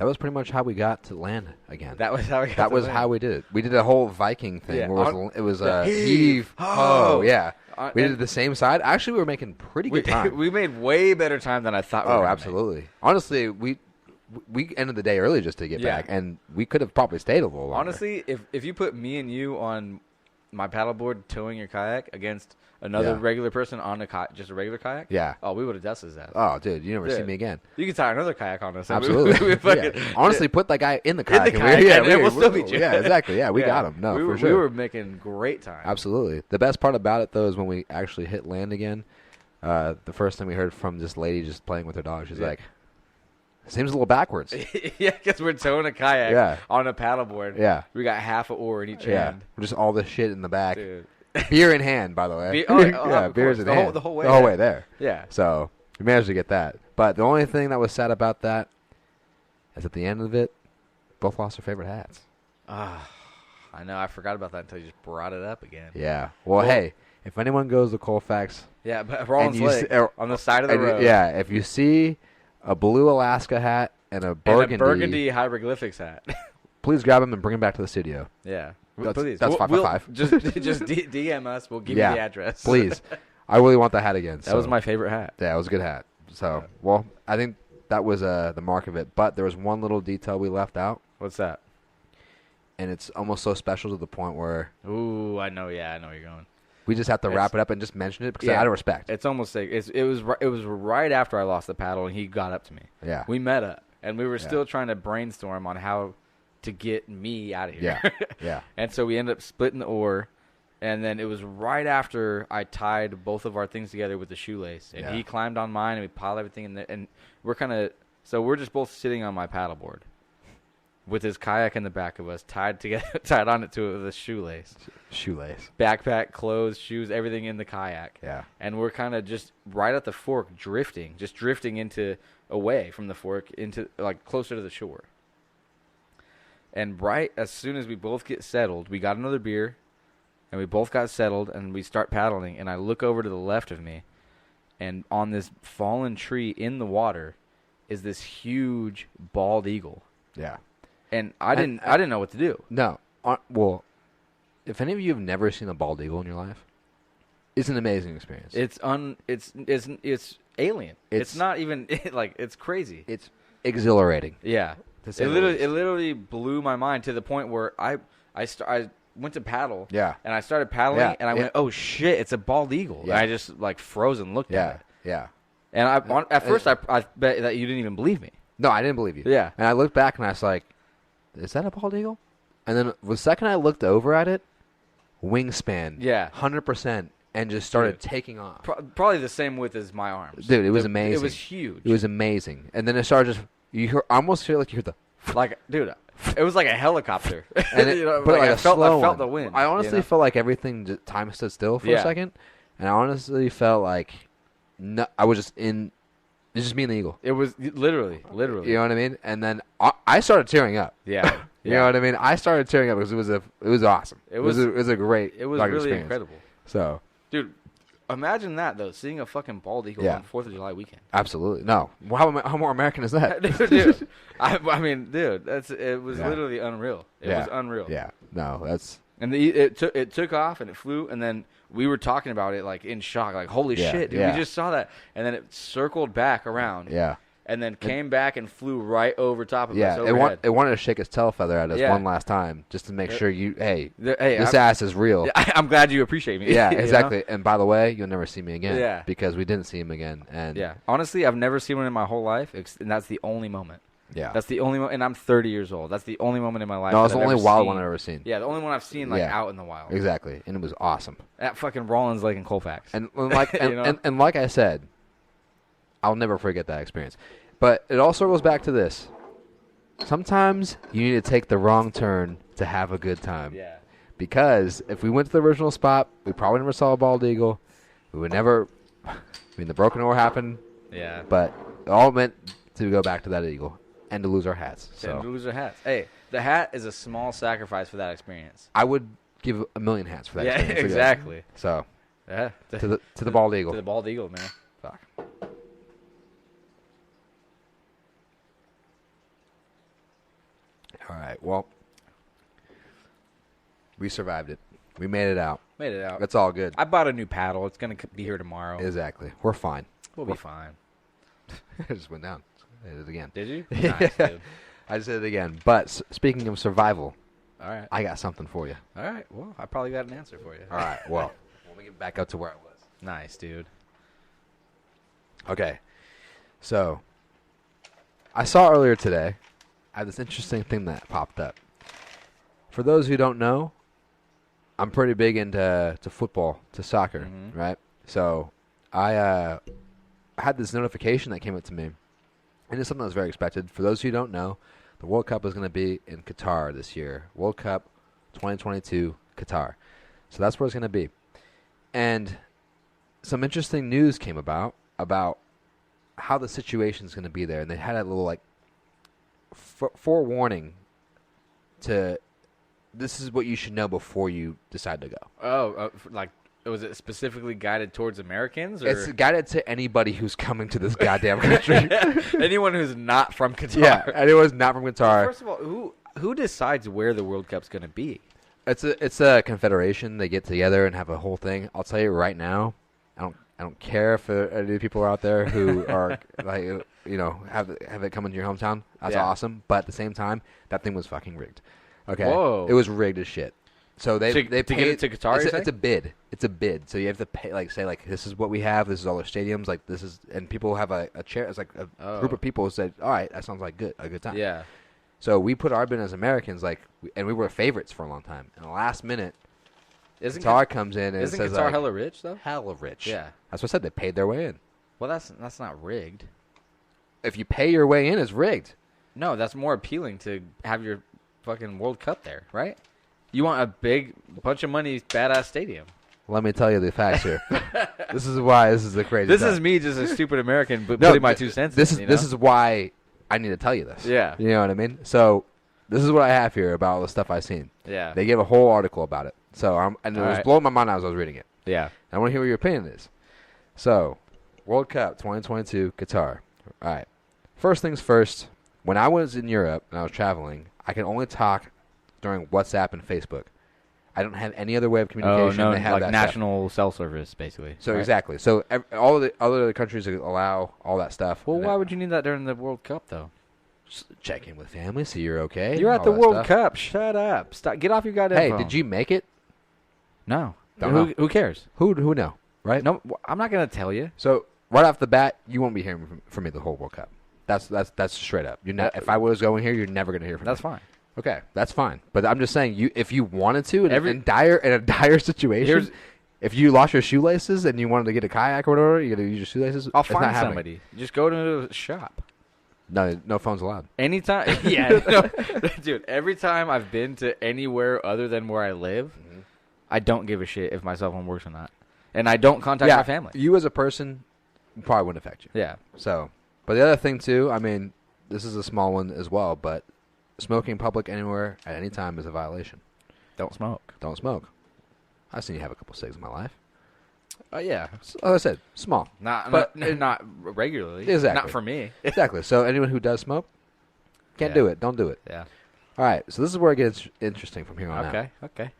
was pretty much how we got to land again. That was how we got That to was land. how we did it. We did a whole Viking thing. Yeah. Where it was heave. Oh, yeah. We And did the same side. Actually, we were making pretty good time. We made way better time than I thought we were Oh, gonna absolutely. Honestly, we ended the day early just to get back, and we could have probably stayed a little longer. Honestly, if you put me and you on my paddleboard towing your kayak against another regular person on just a regular kayak, we would have dusted his ass. Oh, dude, you never see me again. You can tie another kayak on us. Absolutely. Honestly, put that guy in the kayak. And we'll still beat you. Yeah, exactly. Yeah, we got him. No, for sure. We were making great time. Absolutely. The best part about it, though, is when we actually hit land again. The first thing we heard from this lady just playing with her dog, she's like, seems a little backwards. Yeah, because we're towing a kayak on a paddleboard. Yeah. We got half an oar in each hand. Just all this shit in the back. Dude. Beer in hand, by the way. Beer's in hand. The whole way. The whole way there. Yeah. So we managed to get that. But the only thing that was sad about that is at the end of it, both lost their favorite hats. I know. I forgot about that until you just brought it up again. Yeah. Well, hey, if anyone goes to Colfax. Yeah, but Rollins Lake, on the side of the road. Yeah, if you see a blue Alaska hat and a burgundy hieroglyphics hat, please grab them and bring them back to the studio. Yeah. That's 555. Just DM us. We'll give you the address. Please. I really want that hat again. That was my favorite hat. Yeah, it was a good hat. So, well, I think that was the mark of it. But there was one little detail we left out. What's that? And it's almost so special to the point where... Ooh, I know. Yeah, I know where you're going. We just have to wrap it up and just mention it because out of respect. It's almost like... It was right after I lost the paddle and he got up to me. Yeah. We met up and we were still trying to brainstorm on how to get me out of here. Yeah. And so we ended up splitting the oar, and then it was right after I tied both of our things together with the shoelace, and he climbed on mine, and we piled everything in there, and we're just both sitting on my paddleboard with his kayak in the back of us, tied on it to the shoelace. Backpack, clothes, shoes, everything in the kayak. Yeah. And we're kind of just right at the fork, drifting away from the fork into like closer to the shore. And right as soon as we both get settled, we got another beer, and we both got settled, and we start paddling. And I look over to the left of me, and on this fallen tree in the water is this huge bald eagle. Yeah. And I didn't know what to do. No. Well, if any of you have never seen a bald eagle in your life, it's an amazing experience. It's alien. It's not even like it's crazy. It's exhilarating. Yeah. It literally blew my mind to the point where I went to paddle. Yeah. And I started paddling, and I went, "Oh shit, it's a bald eagle!" Yeah. And I just like froze and looked at it. Yeah. And at first I bet that you didn't even believe me. No, I didn't believe you. Yeah. And I looked back and I was like, "Is that a bald eagle?" And then the second I looked over at it, wingspan, 100%, and just started taking off. Probably the same width as my arms. Dude, it was amazing. It was huge. It was amazing. And then it started just. I almost feel like you heard the... Like, dude, it was like a helicopter. And I felt the wind. I honestly felt like everything, time stood still for a second. And I honestly felt like I was just in... It's just me and the eagle. It was literally. You know what I mean? And then I started tearing up. Yeah. You know what I mean? I started tearing up because it was awesome. It was a great It was really experience. incredible. So... Dude... Imagine that, though, seeing a fucking bald eagle on 4th of July weekend. Absolutely. No. How more American is that? Dude. I mean, dude, it was literally unreal. It was unreal. Yeah. No, that's... And it took off, and it flew, and then we were talking about it, like, in shock. Like, holy shit, dude, we just saw that. And then it circled back around. Yeah. And then came back and flew right over top of us overhead. It wanted to shake its tail feather at us one last time just to make sure this ass is real. I'm glad you appreciate me. Yeah, exactly. You know? And by the way, you'll never see me again. Yeah. Because we didn't see him again. And honestly, I've never seen one in my whole life, and that's the only moment. Yeah. That's the only moment, and I'm 30 years old. That's the only moment in my life. No, it's the only wild one I've ever seen. Yeah, the only one I've seen out in the wild. Exactly, and it was awesome. At fucking Rollins Lake in Colfax. And like and like I said, I'll never forget that experience. But it all circles back to this. Sometimes you need to take the wrong turn to have a good time. Yeah. Because if we went to the original spot, we probably never saw a bald eagle. We would never. I mean, the broken oar happened, Yeah. but it all meant to go back to that eagle and to lose our hats. So And lose their hats. Hey, the hat is a small sacrifice for that experience. I would give a million hats for that. Yeah, experience. exactly. So Yeah. to the bald eagle. To the bald eagle, man. Fuck. All right. Well, we survived it. We made it out. Made it out. That's all good. I bought a new paddle. It's going to be here tomorrow. Exactly. We're fine. We'll be fine. I just went down. I did it again. Did you? Nice, dude. I just did it again. But speaking of survival, All right. I got something for you. All right. Well, I probably got an answer for you. All right. Well, let me get back up to where I was. Nice, dude. Okay. So, I saw earlier today, I had this interesting thing that popped up. For those who don't know, I'm pretty big into football, to soccer, right? So, I had this notification that came up to me, and it's something that was very expected. For those who don't know, the World Cup is going to be in Qatar this year. World Cup 2022, Qatar. So that's where it's going to be. And some interesting news came about how the situation is going to be there. And they had a little, like, forewarning to this is what you should know before you decide to go. Oh, like, was it specifically guided towards Americans? Or? It's guided to anybody who's coming to this goddamn country. Anyone who's not from Qatar. Yeah, anyone's not from Qatar. Well, first of all, who decides where the World Cup's going to be? It's a confederation. They get together and have a whole thing. I'll tell you right now, I don't care if any people are out there who are like have it come into your hometown. That's awesome. But at the same time, that thing was fucking rigged. Okay, Whoa. It was rigged as shit. So they to paid, get it to Qatar. It's a bid. It's a bid. So you have to pay, like, say, like, this is what we have. This is all our stadiums. Like, this is, and people have a chair. It's like a group of people who said, all right, that sounds like a good time. Yeah. So we put our bid as Americans, like, and we were favorites for a long time. And the last minute, Qatar comes in and isn't says, Qatar like, hella rich though? hella rich. Yeah. That's what I said. They paid their way in. Well, that's not rigged. If you pay your way in, it's rigged. No, that's more appealing to have your fucking World Cup there, right? You want a big bunch of money, badass stadium. Let me tell you the facts here. This is why this is the crazy. This stuff. is me, just a stupid American, but putting my 2 cents. This in, is this is why I need to tell you this. Yeah. You know what I mean? So this is what I have here about all the stuff I've seen. Yeah. They gave a whole article about it. So it was blowing my mind as I was reading it. Yeah. I want to hear what your opinion is. So, World Cup 2022 Qatar. All right. First things first. When I was in Europe and I was traveling, I could only talk during WhatsApp and Facebook. I don't have any other way of communication. Oh, no, they have like that national cell service, basically. So right? exactly. So all of the other countries allow all that stuff. Well, why would you need that during the World Cup, though? Just check in with family, see you're okay. You're at all the that World stuff. Cup. Shut up. Stop. Get off your goddamn Hey, phone. did you make it? No. Don't know. Who cares? Who know, right? No, I'm not gonna tell you. So right off the bat, you won't be hearing from me the whole World Cup. That's straight up. You're not. If I was going here, you're never gonna hear from me. That's fine. Okay, that's fine. But I'm just saying, if you wanted to, in a dire situation, if you lost your shoelaces and you wanted to get a kayak or whatever, you got to use your shoelaces. I'll it's find not happening. somebody. Just go to a shop. No phones allowed. Anytime. Yeah. No, dude, every time I've been to anywhere other than where I live, I don't give a shit if my cell phone works or not. And I don't contact my family. You as a person probably wouldn't affect you. Yeah. So, but the other thing too, I mean, this is a small one as well, but smoking in public anywhere at any time is a violation. Don't smoke. Don't smoke. I've seen you have a couple cigs in my life. Yeah. Like I said, small. Not regularly. Exactly. Not for me. Exactly. So anyone who does smoke, can't do it. Don't do it. Yeah. All right. So this is where it gets interesting from here on out. Okay.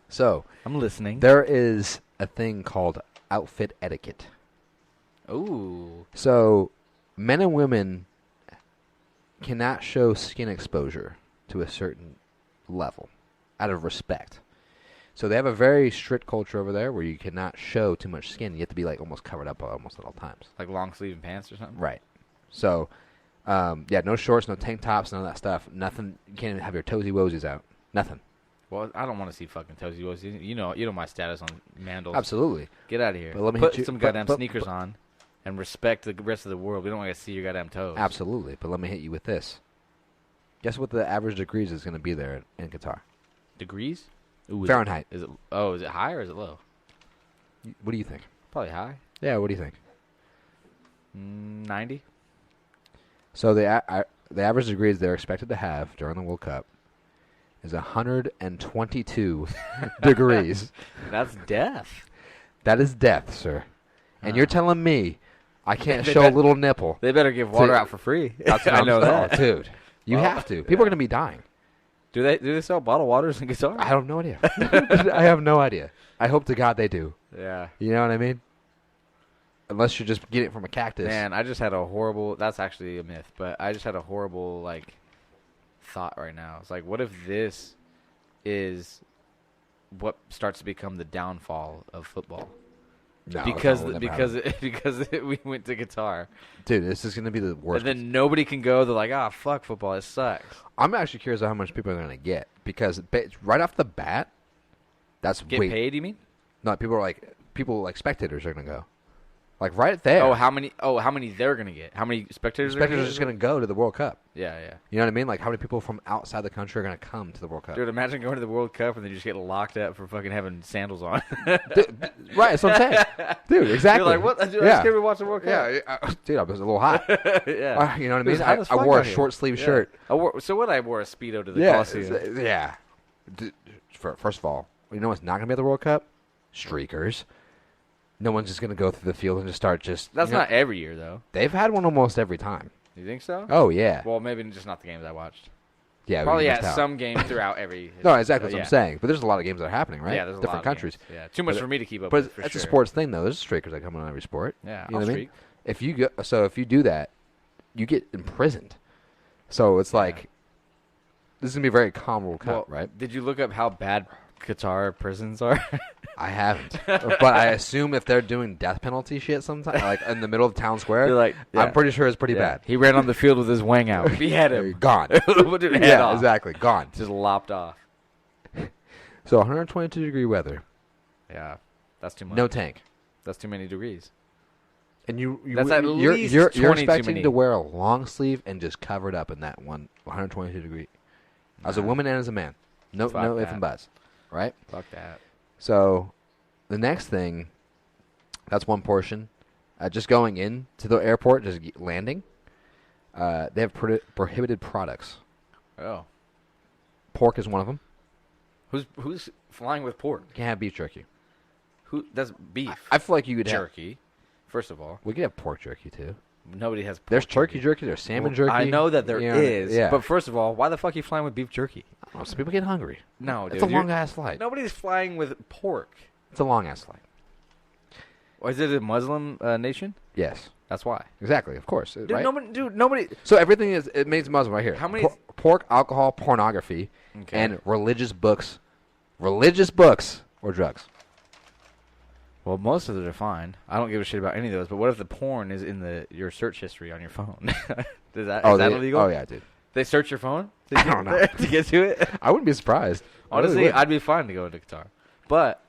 So I'm listening. there is a thing called outfit etiquette. Ooh. So men and women cannot show skin exposure to a certain level out of respect. So they have a very strict culture over there where you cannot show too much skin. You have to be like almost covered up almost at all times. Like long sleeve and pants or something? Right. So, no shorts, no tank tops, none of that stuff. Nothing. You can't even have your toesy woesies out. Nothing. Well, I don't want to see fucking toesy woesies. You know my status on mandals. Absolutely. Get out of here. But let me Put hit you- some but- goddamn but- sneakers on and respect the rest of the world. We don't want to see your goddamn toes. Absolutely. But let me hit you with this. Guess what the average degrees is going to be there in Qatar? Degrees? Ooh, Fahrenheit. Is it high or is it low? What do you think? Probably high. Yeah, what do you think? 90. So the average degrees they're expected to have during the World Cup is 122 degrees. That's death. That is death, sir. And you're telling me I can't They show bet- a little nipple? They better give water out for free. That's what I know that. Oh, dude. You have to. People are going to be dying. Do they sell bottled waters in Qatar? I have no idea. I have no idea. I hope to God they do. Yeah. You know what I mean? Unless you're just getting it from a cactus. Man, I just had a horrible. That's actually a myth, but I just had a horrible thought right now. It's like, what if this is what starts to become the downfall of football? No, because that will never happen. because we went to Qatar, Dude, this is going to be the worst. and then nobody can go. They're like, ah, fuck football. It sucks. I'm actually curious how much people are going to get because right off the bat, that's Get paid? You mean? No, people like spectators are going to go, like right there. Oh, how many they're gonna get? How many spectators? spectators are are just going to go to the World Cup. Yeah, yeah. You know what I mean? Like how many people from outside the country are going to come to the World Cup? Dude, imagine going to the World Cup and then you just get locked up for fucking having sandals on. Dude, right, that's what I'm saying. Dude, exactly. You're like, what? Dude, I Yeah. just came to watch the World Cup. Yeah, dude, I was a little hot. Yeah. You know what I It was mean? hot as I fuck wore a out here. short sleeve Yeah. shirt. I wore a Speedo to the Yeah, Coliseum. yeah. First of all, you know what's not going to be at the World Cup? Streakers. No one's just going to go through the field and just start That's you know, not every year, though. They've had one almost every time. You think so? Oh, yeah. Well, maybe just not the games I watched. Yeah, Probably we at missed out. some games throughout every. No, exactly what yeah. I'm saying. But there's a lot of games that are happening, right? Yeah, there's a different lot of countries. games. Yeah, too much But- for me to keep up But with. For it's sure. a sports thing, though. There's streakers that come on every sport. Yeah, You know I'll what I mean? streak. If you do that, you get imprisoned. So it's like this is gonna be a very calm World Cup, right? Did you look up how bad Qatar prisons are? I haven't, but I assume if they're doing death penalty shit sometime, like in the middle of town square, You're like, yeah. I'm pretty sure it's pretty bad. He ran on the field with his wang out. Behead him. Gone. Put his head Yeah, off. exactly. Gone. Just lopped off. So 122 degree weather, Yeah, that's too much. no tank, That's too many degrees. and That's at least you're 20 too expecting many. to wear a long sleeve and just cover it up in that 122 degree. As a Nah. woman and as a man, no Fuck ifs that. and buts, right? Fuck that. So, the next thing, that's one portion. Just going in to the airport, just landing. They have prohibited products. Oh, Pork is one of them. who's flying with pork? You can't have beef jerky. Who? That's beef. I feel like you could have. jerky. First of all, We could have pork jerky too. nobody has. Pork There's turkey jerky. There's salmon jerky. I know that there is. You know, yeah. But first of all, why the fuck are you flying with beef jerky? I don't know, some people get hungry. No, dude. It's a long ass flight. Nobody's flying with pork. It's a long ass flight. Or is it a Muslim nation? Yes, That's why. exactly. Of course, Dude, right? nobody. So everything it means Muslim right here. How many- pork, alcohol, pornography, Okay. and religious books, or drugs. Well, most of them are fine. I don't give a shit about any of those. But what if the porn is in your search history on your phone? Is that illegal? Oh yeah, dude. They search your phone I don't know. to get to it. I wouldn't be surprised. I really Honestly, wouldn't. I'd be fine to go into Qatar. But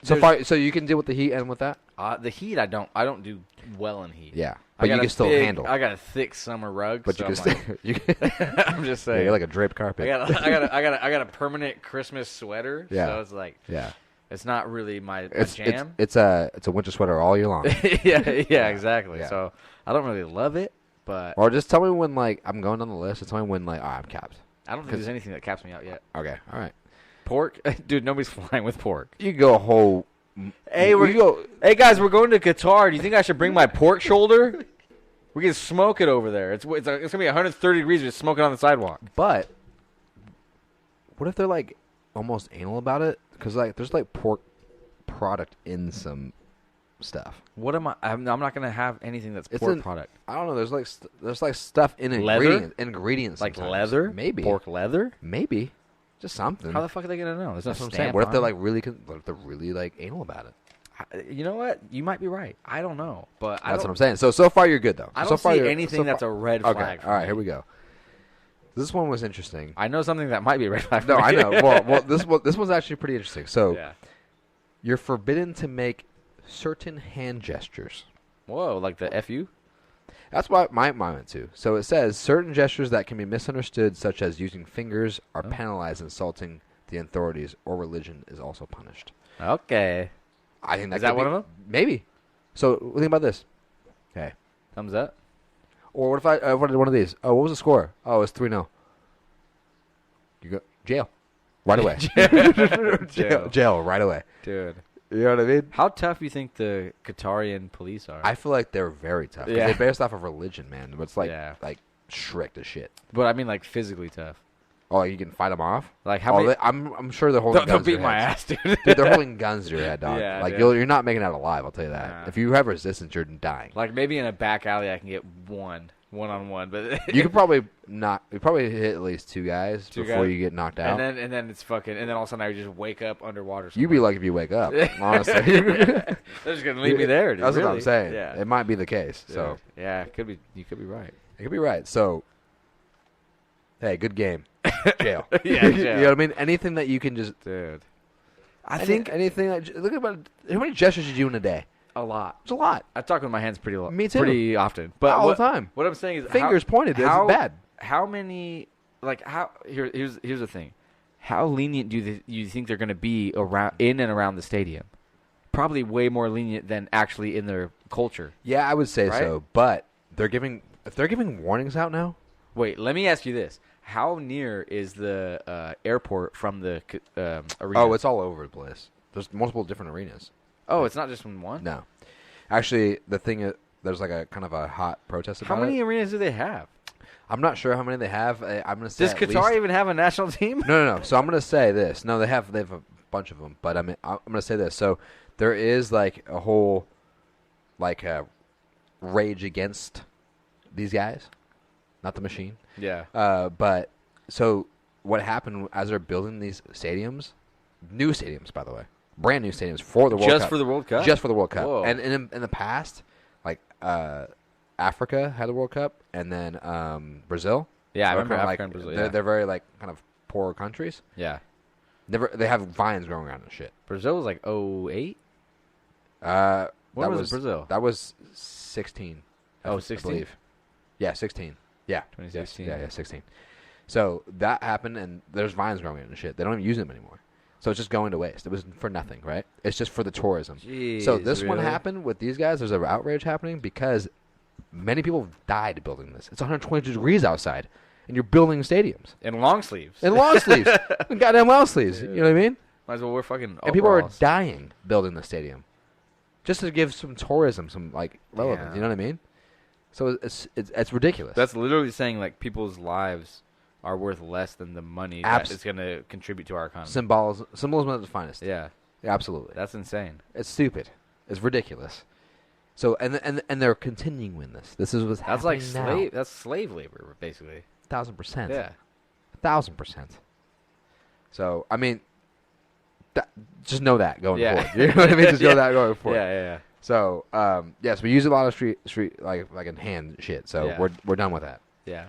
So you can deal with the heat and with that. the heat, I don't do well in heat. Yeah, I but you got can a still big- handle. I got a thick summer rug. But so you can I'm still. like, You can, I'm just yeah, saying. you're like a draped carpet. I got a permanent Christmas sweater. Yeah. So it's like Yeah, it's not really my it's jam. it's a winter sweater all year long. yeah, exactly. Yeah. So I don't really love it, but Or just tell me when I'm going down the list. Just tell me when I'm capped. I don't think there's anything that caps me out yet. Okay, all right. Pork, dude, nobody's flying with pork. You can go a whole. Hey, you go. Hey guys, we're going to Qatar. Do you think I should bring my pork shoulder? We can smoke it over there. It's gonna be 130 degrees. Just smoking on the sidewalk. But what if they're like almost anal about it? Because there's like pork product in some stuff. What am I? I'm not gonna have anything that's It's pork an- product. I don't know. There's like stuff in Leather? ingredients Like sometimes. leather? Maybe Pork leather? Maybe just something. How the fuck are they gonna know? There's no That's what I'm stamp saying. What if on they're it. like really? What if they're really like anal about it? You know what? You might be right. I don't know, but That's what I'm saying. So far you're good though. I so don't far see you're- anything so that's far- a red Okay. flag. All right. Here we go. This one was interesting. I know something that might be a red flag. No, for I me. know. Well, this one's actually pretty interesting. So Yeah. you're forbidden to make certain hand gestures. Whoa, like the FU? That's what my mind went to. So it says certain gestures that can be misunderstood, such as using fingers, are Oh. penalized. Insulting the authorities or religion is also punished. Okay. I think Is that one of them? Maybe. So think about this. Okay. Thumbs up. Or what if I did one of these? Oh, what was the score? Oh, it's 3-0. You go jail right away. Jail right away, dude. You know what I mean? How tough do you think the Qatarian police are? I feel like they're very tough. Yeah. They're based off of religion, man. But it's like strict as shit. But I mean, like physically tough. Oh, you can fight them off? Like how many? I'm sure they're holding. They'll guns to beat your my heads. ass, dude. Dude, they're holding guns to your head, dog. Yeah, like dude. you're not making it out alive. I'll tell you that. Nah. If you have resistance, you're dying. Like maybe in a back alley, I can get one-on-one, but You could probably not. You probably hit at least two guys before guys. you get knocked out. and then it's fucking, and then all of a sudden I just wake up underwater. You'd be lucky if you wake up. Honestly, They're just gonna leave me there. Dude. That's really? what I'm saying. Yeah, It might be the case. So yeah, it could be. You could be right. it could be right. So, hey, good game. Jail. Yeah, You jail. know what I mean? Anything that you can just. Dude. I think anything that. Look about how many gestures you do in a day. a lot. It's a lot. I talk with my hands pretty Me too. pretty often, but All what, the time. What I'm saying is Fingers pointed. It's bad. How many? Like how? Here's the thing. How lenient do you think they're going to be in and around the stadium? Probably way more lenient than actually in their culture. Yeah, I would say Right? so. But if they're giving warnings out now. Wait, let me ask you this: how near is the airport from the arena? Oh, it's all over the place. There's multiple different arenas. Oh, it's not just from one. No, actually, the thing is, there's like a kind of a hot protest about How many it. arenas do they have? I'm not sure how many they have. I'm gonna say. Does at Qatar least- even have a national team? No. So I'm gonna say this. No, they have a bunch of them. But I'm gonna say this. So there is like a whole like rage against these guys, not the machine. Yeah. But so what happened as they're building these stadiums, new stadiums by the way, brand new stadiums for the World Cup. Just for the World Cup? Just for the World Cup. Whoa. And in the past, like Africa had the World Cup, and then Brazil. Yeah, I They're remember kinda Africa and Brazil, yeah. They're very like kind of poor countries. Yeah. They have vines growing around and shit. Brazil was like 08? When was Brazil? That was 16. Oh, I 16? believe. Yeah, 16. Yeah. 2016. Yeah, 16. So that happened, and there's vines growing in and shit. They don't even use them anymore. So it's just going to waste. It was for nothing, right? It's just for the tourism. Jeez, So this one really? happened with these guys. There's an outrage happening because many people died building this. It's 122 degrees outside, and you're building stadiums. In long sleeves. In long sleeves. In goddamn long sleeves. You know what I mean? Might as well wear fucking And people are overalls. dying building the stadium. Just to give some tourism, some like relevance. Yeah. You know what I mean? So it's ridiculous. That's literally saying like people's lives are worth less than the money that is going to contribute to our economy. Symbolism at the finest. Yeah. Yeah, absolutely. That's insane. It's stupid. It's ridiculous. So and they're continuing this. This is what's That's like happening now. slave. That's slave labor, basically. 1,000%. Yeah. 1,000%. So I mean, just know that going Yeah. forward. You know what I mean? Just know Yeah. that going forward. Yeah. So yes, we use a lot of street like in hand shit. So Yeah. we're done with that. Yeah.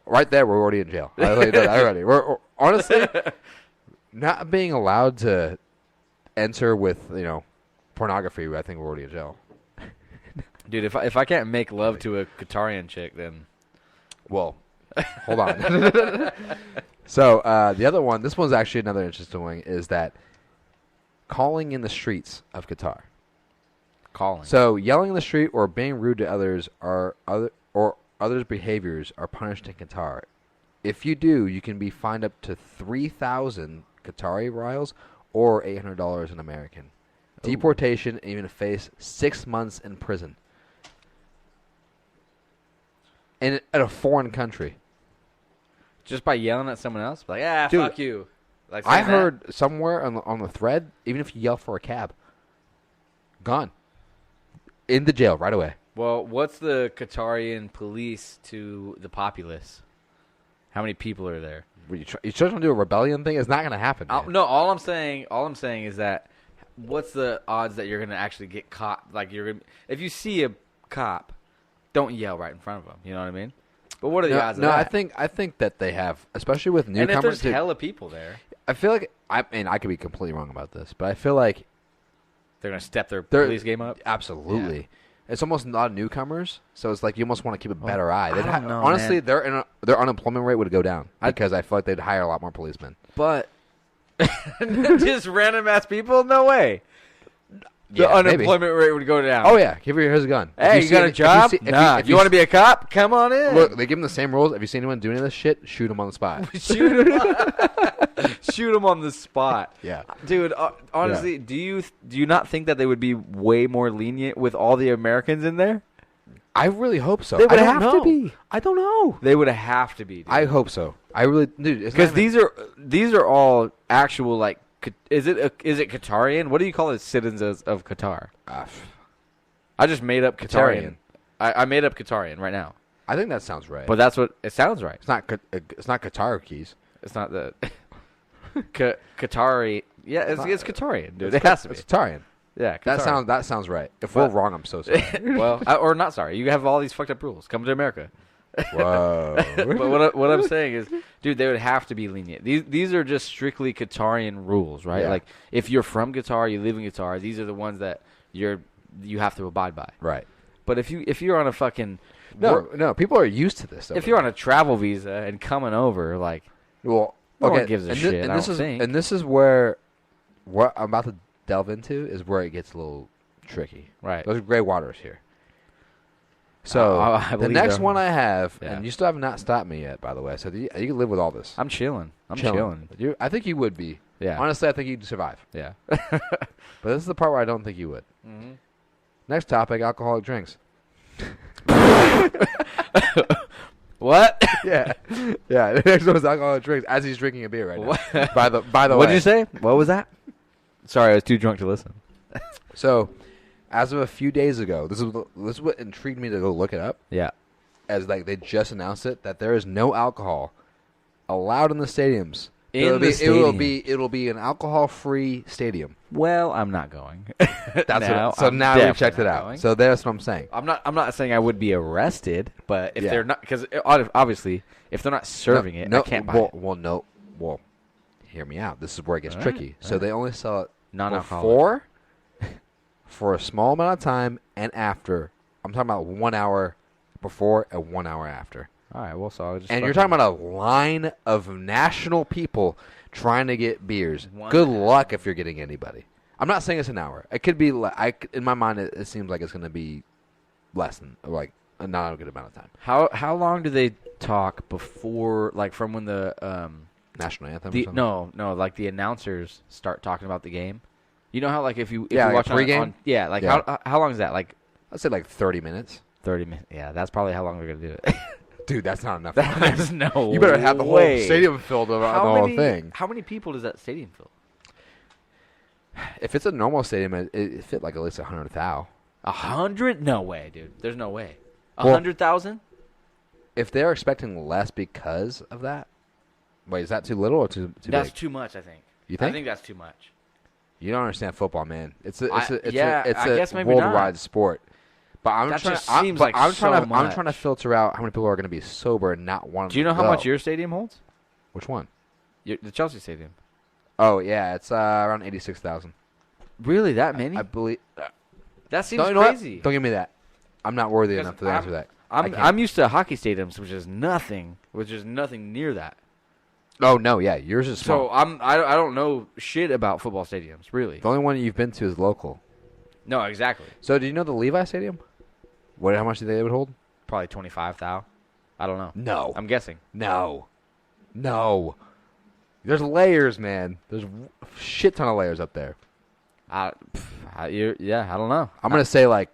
Right there, we're already in jail. I tell you that already. We're honestly not being allowed to enter with pornography. I think we're already in jail. Dude, if I can't make love to a Qatarian chick, then Well, hold on. So the other one, this one's actually another interesting one, is that calling in the streets of Qatar. calling. So yelling in the street or being rude to others others' behaviors are punished in Qatar. If you do, you can be fined up to 3,000 Qatari rials or $800 in American. Ooh. Deportation and even face 6 months in prison. At a foreign country. Just by yelling at someone else, like Dude, fuck you. Like I saying that? heard somewhere on the thread, even if you yell for a cab, gone. In the jail right away. Well, what's the Qatarian police to the populace? How many people are there? You trying to do a rebellion thing? It's not going to happen. Man. No, all I'm saying is that what's the odds that you're gonna actually get caught? Like if you see a cop, don't yell right in front of him. You know what I mean? But what are the odds of that? I think that they have, especially with and if newcomers. there's hella people there, I feel like I could be completely wrong about this, but I feel like they're gonna step their they're police game up. Absolutely. Yeah. It's almost not newcomers, so it's like you almost want to keep a better eye. I don't know, honestly, man. their unemployment rate would go down because I feel like they'd hire a lot more policemen. But just random ass people? No way. the unemployment rate would go down. Oh yeah, here's a gun. Hey, you got a job? Nah. If you want to be a cop? Come on in. Look, they give them the same rules. If you see anyone doing this shit, shoot them on the spot. Shoot them on the spot. Yeah, dude. Honestly, do you not think that they would be way more lenient with all the Americans in there? I really hope so. They would have to be. I don't know. They would have to be. Dude. I hope so. I really, dude. Because these are all actual like. Is it Qatarian? What do you call it? Citizens of Qatar. I just made up Qatarian. I made up Qatarian right now. I think that sounds right. But that's what it sounds right. It's not Qatar keys. It's not the Qatari. Yeah, it's Qatarian, dude. It has to be. It's Qatarian. Yeah, Qatar. That sounds right. If we're wrong, I'm so sorry. Well, or not sorry. You have all these fucked up rules. Come to America. Whoa. But what I'm saying is, dude, they would have to be lenient. These are just strictly Qatarian rules, right? Yeah. Like if you're from Qatar, you live in Qatar, these are the ones that you have to abide by. Right. But if you're on a fucking no, people are used to this. If you're on a travel visa and coming over, like, well, no okay, one gives a shit. And this is where what I'm about to delve into is where it gets a little tricky. Right. Those are gray waters here. So I the next one I have, Yeah. and you still have not stopped me yet, by the way. So you can live with all this. I'm chilling. I'm chilling. I think you would be. Yeah. Honestly, I think you'd survive. Yeah. But this is the part where I don't think you would. Mm-hmm. Next topic: alcoholic drinks. What? Yeah. The next one is alcoholic drinks. As he's drinking a beer right now. By the way. What did you say? What was that? Sorry, I was too drunk to listen. So, as of a few days ago, this is what intrigued me to go look it up. Yeah. As like they just announced it that there is no alcohol allowed in the stadiums. It'll be an alcohol-free stadium. Well, I'm not going. Now we checked it out. Going. So that's what I'm saying. I'm not saying I would be arrested, but if they're not, because obviously if they're not serving I can't buy it. Well, hear me out. This is where it gets tricky. So they only sell it non-alcoholic for a small amount of time and after. I'm talking about 1 hour before and 1 hour after. All right, well, so I just. And you're talking about a line of national people trying to get beers. One Good hour. luck if you're getting anybody. I'm not saying it's an hour. It could be. In my mind, it seems like it's going to be less than like not a good amount of time. How long do they talk before, like, from when the National anthem? no, like the announcers start talking about the game? You know how, like, if you like watch pregame? how long is that? Like, I'd say like 30 minutes. 30 minutes. Yeah, that's probably how long they're gonna do it. Dude, that's not enough. That's no. You better have the whole way. stadium filled around the whole thing. How many people does that stadium fill? If it's a normal stadium, it fit like at least 100,000. 100? No way, dude. There's no way. Well, 100,000? If they're expecting less because of that, wait, is that too little or too That's big? too much, I think. You think? I think that's too much. You don't understand football, man. It's a guess maybe worldwide not. sport. But I'm trying to filter out how many people are going to be sober and not want to. Do you know how much your stadium holds? Which one? The Chelsea Stadium. Oh yeah, it's around 86,000. Really, that many? I believe. That seems Don't crazy. Don't give me that. I'm not worthy enough to answer that. I'm used to hockey stadiums, which is nothing near that. Oh no, yeah, yours is small. So I don't know shit about football stadiums, really. The only one you've been to is local. No, exactly. So do you know the Levi Stadium? How much do they would hold? Probably 25,000. I don't know. No. I'm guessing. No. There's layers, man. There's a shit ton of layers up there. I don't know. I'm gonna say like.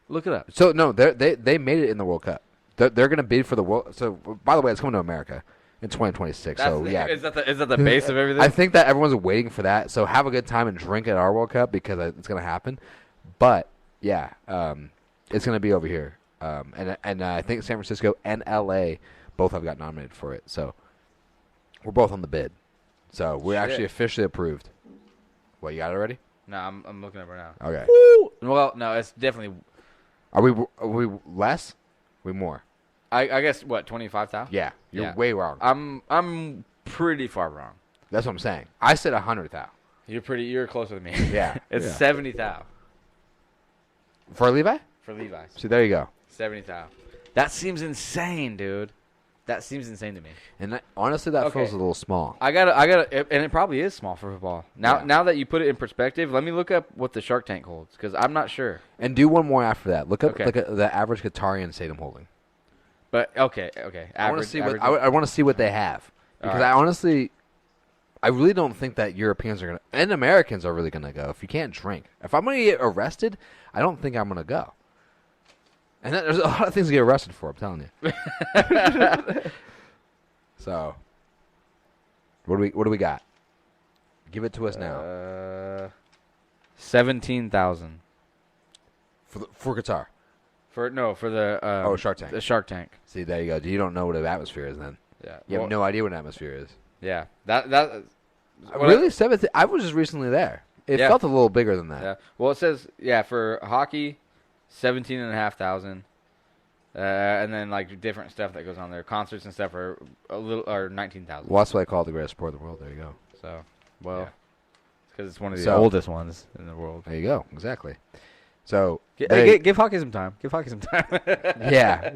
Look it up. So no, they made it in the World Cup. They're gonna bid for the World. So by the way, it's coming to America in 2026. So yeah, is that the base of everything? I think that everyone's waiting for that. So have a good time and drink at our World Cup because it's gonna happen. But yeah, it's gonna be over here. And I think San Francisco and LA both have got nominated for it. So we're both on the bid. So we're actually officially approved. What, you got it already? No, I'm looking up right now. Okay. Woo! Well, no, it's definitely. Are we less? We more? I guess what 25,000? Yeah, you're way wrong. I'm pretty far wrong. That's what I'm saying. I said 100,000. You're closer than me. Yeah, it's 70,000 for Levi. for Levi's. See, there you go. 70,000. That seems insane, dude. That seems insane to me. And honestly, that Okay. feels a little small. I gotta, and it probably is small for football. Now, Yeah. now that you put it in perspective, let me look up what the Shark Tank holds because I'm not sure. And do one more after that. Look Okay. at the average Qatarian stadium holding. But okay. I want to see average- I want to see what they have because Alright. I really don't think that Europeans are gonna and Americans are really gonna go if you can't drink. If I'm gonna get arrested, I don't think I'm gonna go. And there's a lot of things to get arrested for. I'm telling you. So, what do we got? Give it to us now 17,000 for Qatar. for the Shark Tank. The Shark Tank. See, there you go. You don't know what an atmosphere is then. Yeah, You have no idea what an atmosphere is. Yeah, that Really, 17? I was just recently there. It Yeah. felt a little bigger than that. Yeah. Well, it says for hockey, 17,500, and then like different stuff that goes on there, concerts and stuff are 19,000. Well, that's why I call it the greatest sport in the world. There you go. So, Yeah. because it's one of the So- oldest ones in the world. There you go. Exactly. So, Give hockey some time. Give hockey some time. yeah,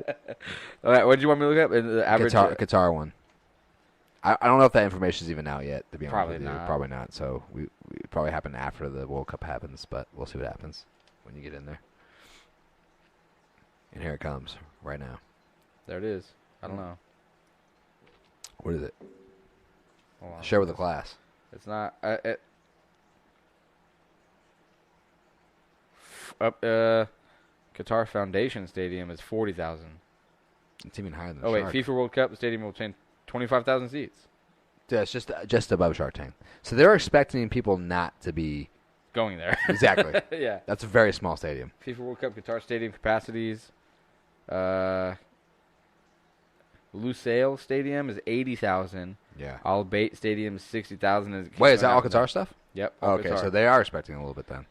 All right, what did you want me to look up? The average. Qatar one. I don't know if that information is even out yet. To be honest Probably with you, not. probably not. So we probably happen after the World Cup happens, but we'll see what happens when you get in there. And here it comes right now. There it is. I don't know. What is it? Hold on. Share with the class. It's not. Qatar Foundation Stadium is 40,000. It's even higher than. Oh wait, Shark. FIFA World Cup. The stadium will contain 25,000 seats. Yeah, it's just above Shark Tank. So they're expecting people not to be Going there. exactly. Yeah. That's a very small stadium. FIFA World Cup Qatar Stadium capacities. Lusail Stadium is 80,000. Yeah. Al Bayt Stadium is 60,000. Wait, is that all Qatar stuff? Yep. all Okay, Qatar. so they are expecting a little bit then.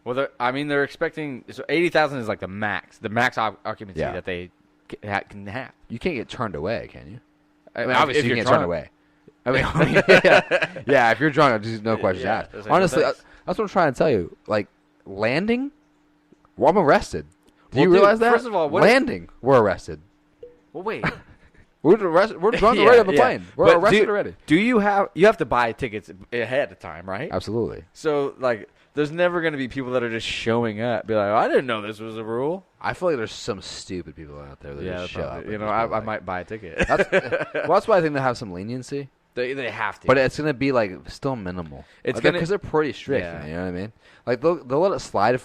Well, they're expecting. So 80,000 is like the max occupancy Yeah. that they can have. You can't get turned away, can you? I mean, obviously you you're can't turn drunk. away. I mean, yeah, if you're drunk, there's no questions Yeah, asked. there's no Honestly, thanks. that's what I'm trying to tell you. Like, landing, well, I'm arrested. Do Well, you dude, realize that? first of all, landing, we're arrested. Well, wait. We're arrested. We're drunk Yeah, already on the yeah. plane. We're But arrested already. Do you have to buy tickets ahead of time, right? Absolutely. So like, there's never going to be people that are just showing up, be like, oh, I didn't know this was a rule. I feel like there's some stupid people out there that just show up. probably. and You know, just I be like- might buy a ticket. that's why I think they have some leniency, they have to. but it's gonna be like still minimal. It's Like, gonna- because they're pretty strict. Yeah. You know what I mean? Like they'll let it slide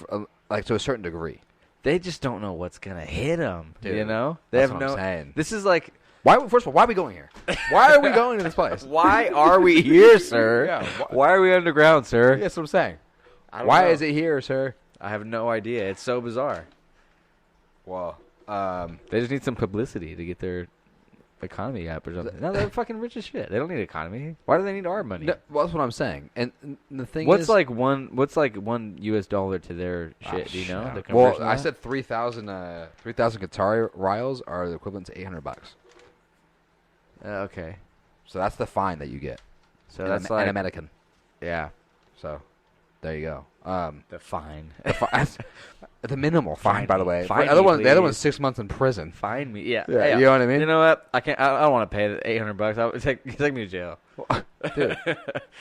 like to a certain degree. They just don't know what's gonna hit them. Dude, You know, they that's have what I'm no. saying. This is like, Why? First of all, why are we going here? Why are we going to this place? why are we here, sir? Yeah, why are we underground, sir? That's what I'm saying. I don't Why know. is it here, sir? I have no idea. It's so bizarre. Well, They just need some publicity to get their economy up or something. No, they're fucking rich as shit. They don't need economy. Why do they need our money? well, that's what I'm saying. And the thing What's is, like $1 US to their shit? Do you know? The Well, conversion I of that? said 3,000 Qatari rials are the equivalent to $800. Okay, So that's the fine that you get. so in that's in like American. yeah, So there you go. the fine. The minimal fine, by the way. Fine the other me, one, the other please. one's 6 months in prison. Fine me, yeah. Yeah, Hey, you know what I mean? You know what? I can't. I don't want to pay the $800. I would take me to jail. Dude.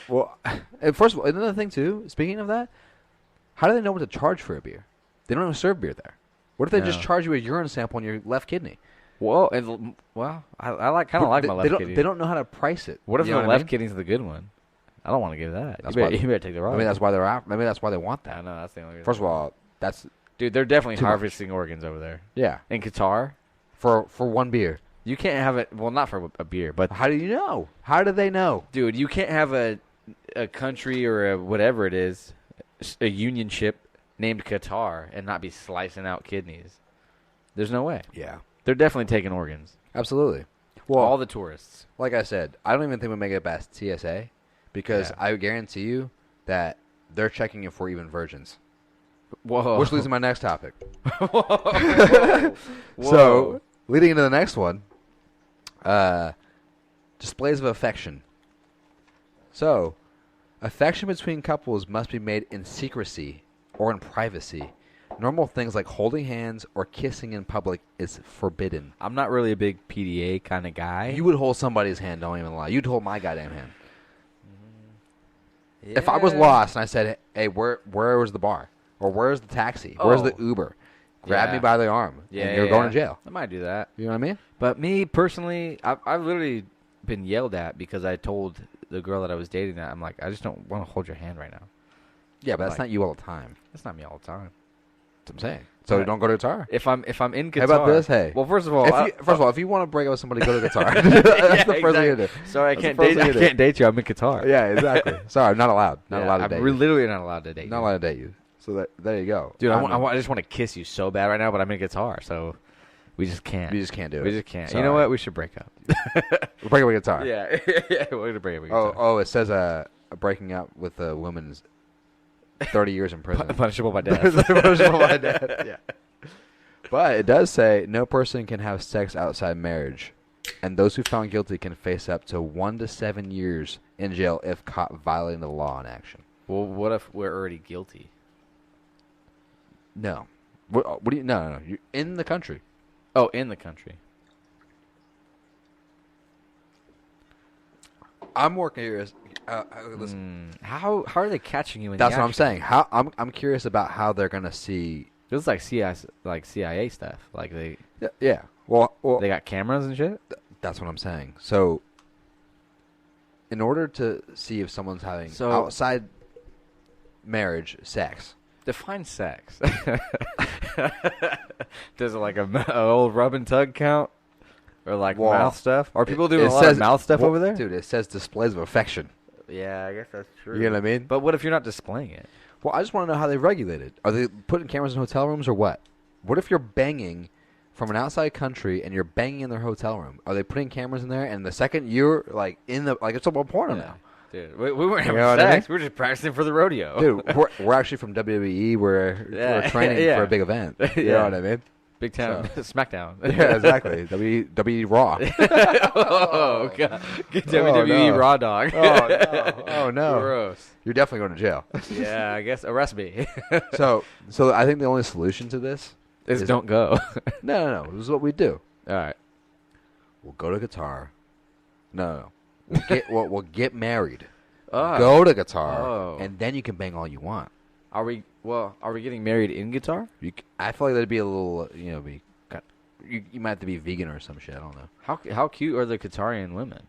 Well, and first of all, another thing too. Speaking of that, how do they know what to charge for a beer? They don't even serve beer there. What if they just No. charge you a urine sample on your left kidney? Whoa, and I like kind of like my left they don't, kidney. They don't know how to price it. What if You the know what I left mean? kidney's the good one? I don't want to give that. That's You why- better take the right. Maybe that's why they're out. Maybe that's why they want I that. know that's the only reason. First of all, that's dude, they're definitely Too much. harvesting organs over there yeah in Qatar. for one beer. You can't have it. Well, not for a beer, but How do you know? How do they know? dude, you can't have a country or a whatever it is, a union ship named Qatar and not be slicing out kidneys. There's no way. Yeah, They're definitely taking organs. absolutely. Well, All the tourists. like I said, I don't even think we make it past TSA because Yeah. I guarantee you that they're checking it for even virgins. Whoa. Which leads to my next topic. Whoa. So, leading into the next one, displays of affection. So, affection between couples must be made in secrecy or in privacy, Normal things like holding hands or kissing in public is forbidden. I'm not really a big PDA kind of guy. You would hold somebody's hand, don't even lie. You'd hold my goddamn hand. If I was lost and I said, hey, where was the bar? Or where's the taxi? Where's the Uber? Grab me by the arm. And you're going to jail. I might do that. You know what I mean? But me, personally, I've literally been yelled at because I told the girl that I was dating that. I'm like, I just don't want to hold your hand right now. Yeah, but that's not you all the time. That's not me all the time. That's what I'm saying. So don't go to guitar. If I'm in Qatar. How about this? Hey. Well, first of all, if you want to break up with somebody, go to guitar. That's the first thing you do. Sorry, I can't date you. I'm in Qatar. Yeah, exactly. Sorry, not allowed. Not allowed to date you. I'm literally not allowed to date you. Not allowed to date you. So there you go. Dude, I just want to kiss you so bad right now, but I'm in Qatar, so we just can't. We just can't do it. We just can't. Sorry. You know what? We should break up. We're breaking up with guitar. Yeah, we're going to break up with guitar. Oh, it says breaking up with a woman's 30 years in prison. Punishable by death. Punishable by death, yeah. But it does say no person can have sex outside marriage, and those who found guilty can face up to 1 to 7 years in jail if caught violating the law in action. Well, what if we're already guilty? No. What do you? No. You're in the country. Oh, in the country. I'm more curious. Listen, how are they catching you in? That's what I'm saying. I'm curious about how they're gonna see. It was like CIA stuff. Like they. Yeah. Well, they got cameras and shit. That's what I'm saying. So, in order to see if someone's having outside marriage sex, define sex. Does it like a old rub and tug count, or like mouth stuff? Are people doing a lot of mouth stuff over there? Dude, it says displays of affection. Yeah, I guess that's true. You know what I mean? But what if you're not displaying it? Well, I just want to know how they regulate it. Are they putting cameras in hotel rooms or what? What if you're banging from an outside country and you're banging in their hotel room? Are they putting cameras in there? And the second you're like in the it's a porno now. Dude, we weren't having sex. I mean? We were just practicing for the rodeo. Dude, we're actually from WWE. We're training for a big event. You know what I mean? Big time SmackDown. Yeah, exactly. WWE Raw. Oh, God. WWE Raw dog. Oh, no. Gross. You're definitely going to jail. Yeah, I guess arrest me. So I think the only solution to this is don't go. No. This is what we do. All right. We'll go to Qatar. No. We'll get married. Oh. Go to Qatar, and then you can bang all you want. Are we getting married in Qatar? I feel like that'd be a little, you might have to be vegan or some shit. I don't know. How cute are the Qatarian women?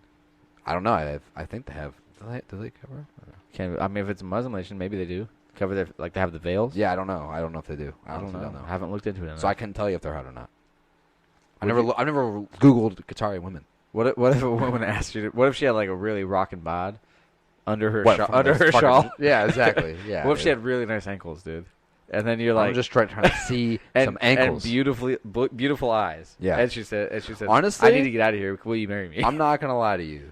I don't know. I think they have. Do they cover? I mean, if it's a Muslim nation, maybe they do cover their they have the veils. Yeah, I don't know. I don't know if they do. I don't know. I haven't looked into it. So I couldn't tell you if they're hot or not. I've never Googled Qatari women. What if a woman asked you? What if she had like a really rockin' bod under her shawl? Yeah, exactly. Yeah. What if she had really nice ankles, dude? And then you're like, I'm just trying to see some ankles and beautiful eyes. Yeah. And she said, honestly, I need to get out of here. Will you marry me? I'm not gonna lie to you.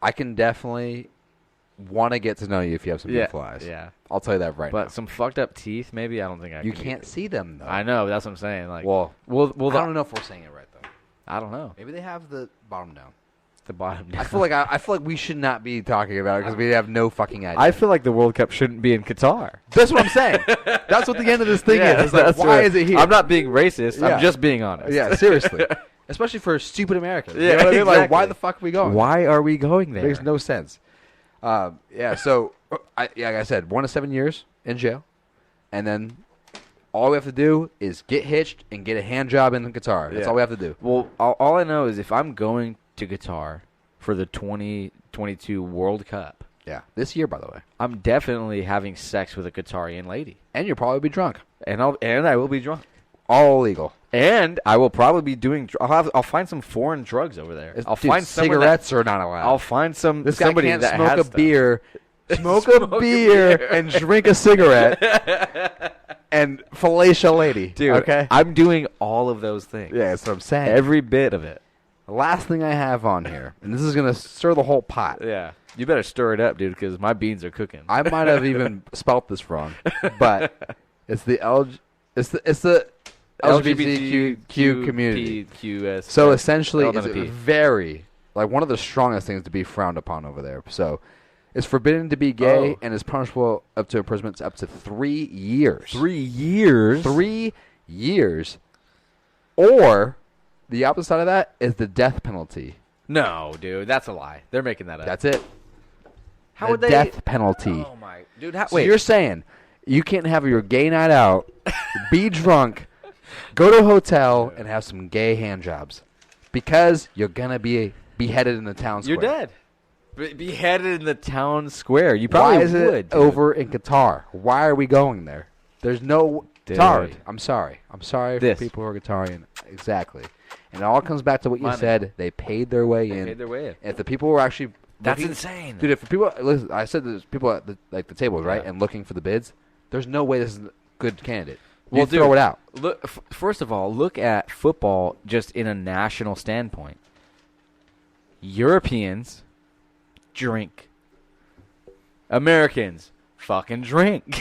I can definitely want to get to know you if you have some beautiful eyes. Yeah. I'll tell you that right now. But some fucked up teeth, maybe I don't think I. You can't see them though. I know. That's what I'm saying. Like, well, I don't know if we're saying it right though. I don't know. Maybe they have the bottom down. The bottom down. I feel like we should not be talking about it because we have no fucking idea. I feel like the World Cup shouldn't be in Qatar. That's what I'm saying. That's what the end of this thing is. It's like, why is it here? I'm not being racist. I'm just being honest. Yeah, seriously. Especially for stupid Americans. Yeah, you know what I mean? exactly. Like, why the fuck are we going? Why are we going there? It makes no sense. So, like I said, 1 to 7 years in jail. And then all we have to do is get hitched and get a hand job in Qatar. That's all we have to do. Well, all I know is if I'm going to Qatar for the 2022 World Cup. Yeah, this year, by the way. I'm definitely having sex with a Qatarian lady. And you'll probably be drunk. And I will be drunk. All illegal. And I will probably be doing. I'll find some foreign drugs over there. I'll find cigarettes are not allowed. I'll find some. This guy somebody can't that smoke has a stuff. beer, smoke a beer, and drink a cigarette, and fillet a lady. Dude, okay, I'm doing all of those things. Yeah, that's what I'm saying. Every bit of it. The last thing I have on here, and this is gonna stir the whole pot. Yeah, you better stir it up, dude, because my beans are cooking. I might have even spelt this wrong, but it's the LGBTQ community. QS. So essentially, it's very one of the strongest things to be frowned upon over there. So It's forbidden to be gay Oh. and is punishable up to imprisonment up to 3 years. 3 years? 3 years. Or the opposite side of that is the death penalty. No, dude, that's a lie. They're making that up. That's it. How the would they? death penalty. Oh my, dude. How, So wait, you're saying you can't have your gay night out, be drunk, go to a hotel, and have some gay hand jobs because you're gonna be beheaded in the town square. you're dead. Beheaded in the town square. You probably Why is would. it dude. over in Qatar? Why are we going there? There's no Dude. Qatari. I'm sorry. I'm sorry for This. people who are Qatarian. Exactly. And it all comes back to what you Money. said. They paid their way They in. paid their way in. If the people were actually That's looking- insane, dude. If people, listen, I said there's people at the tables, right, Yeah. and looking for the bids. There's no way this is a good candidate. Well, You dude, throw it out. Look, first of all, look at football just in a national standpoint. Europeans drink. Americans fucking drink.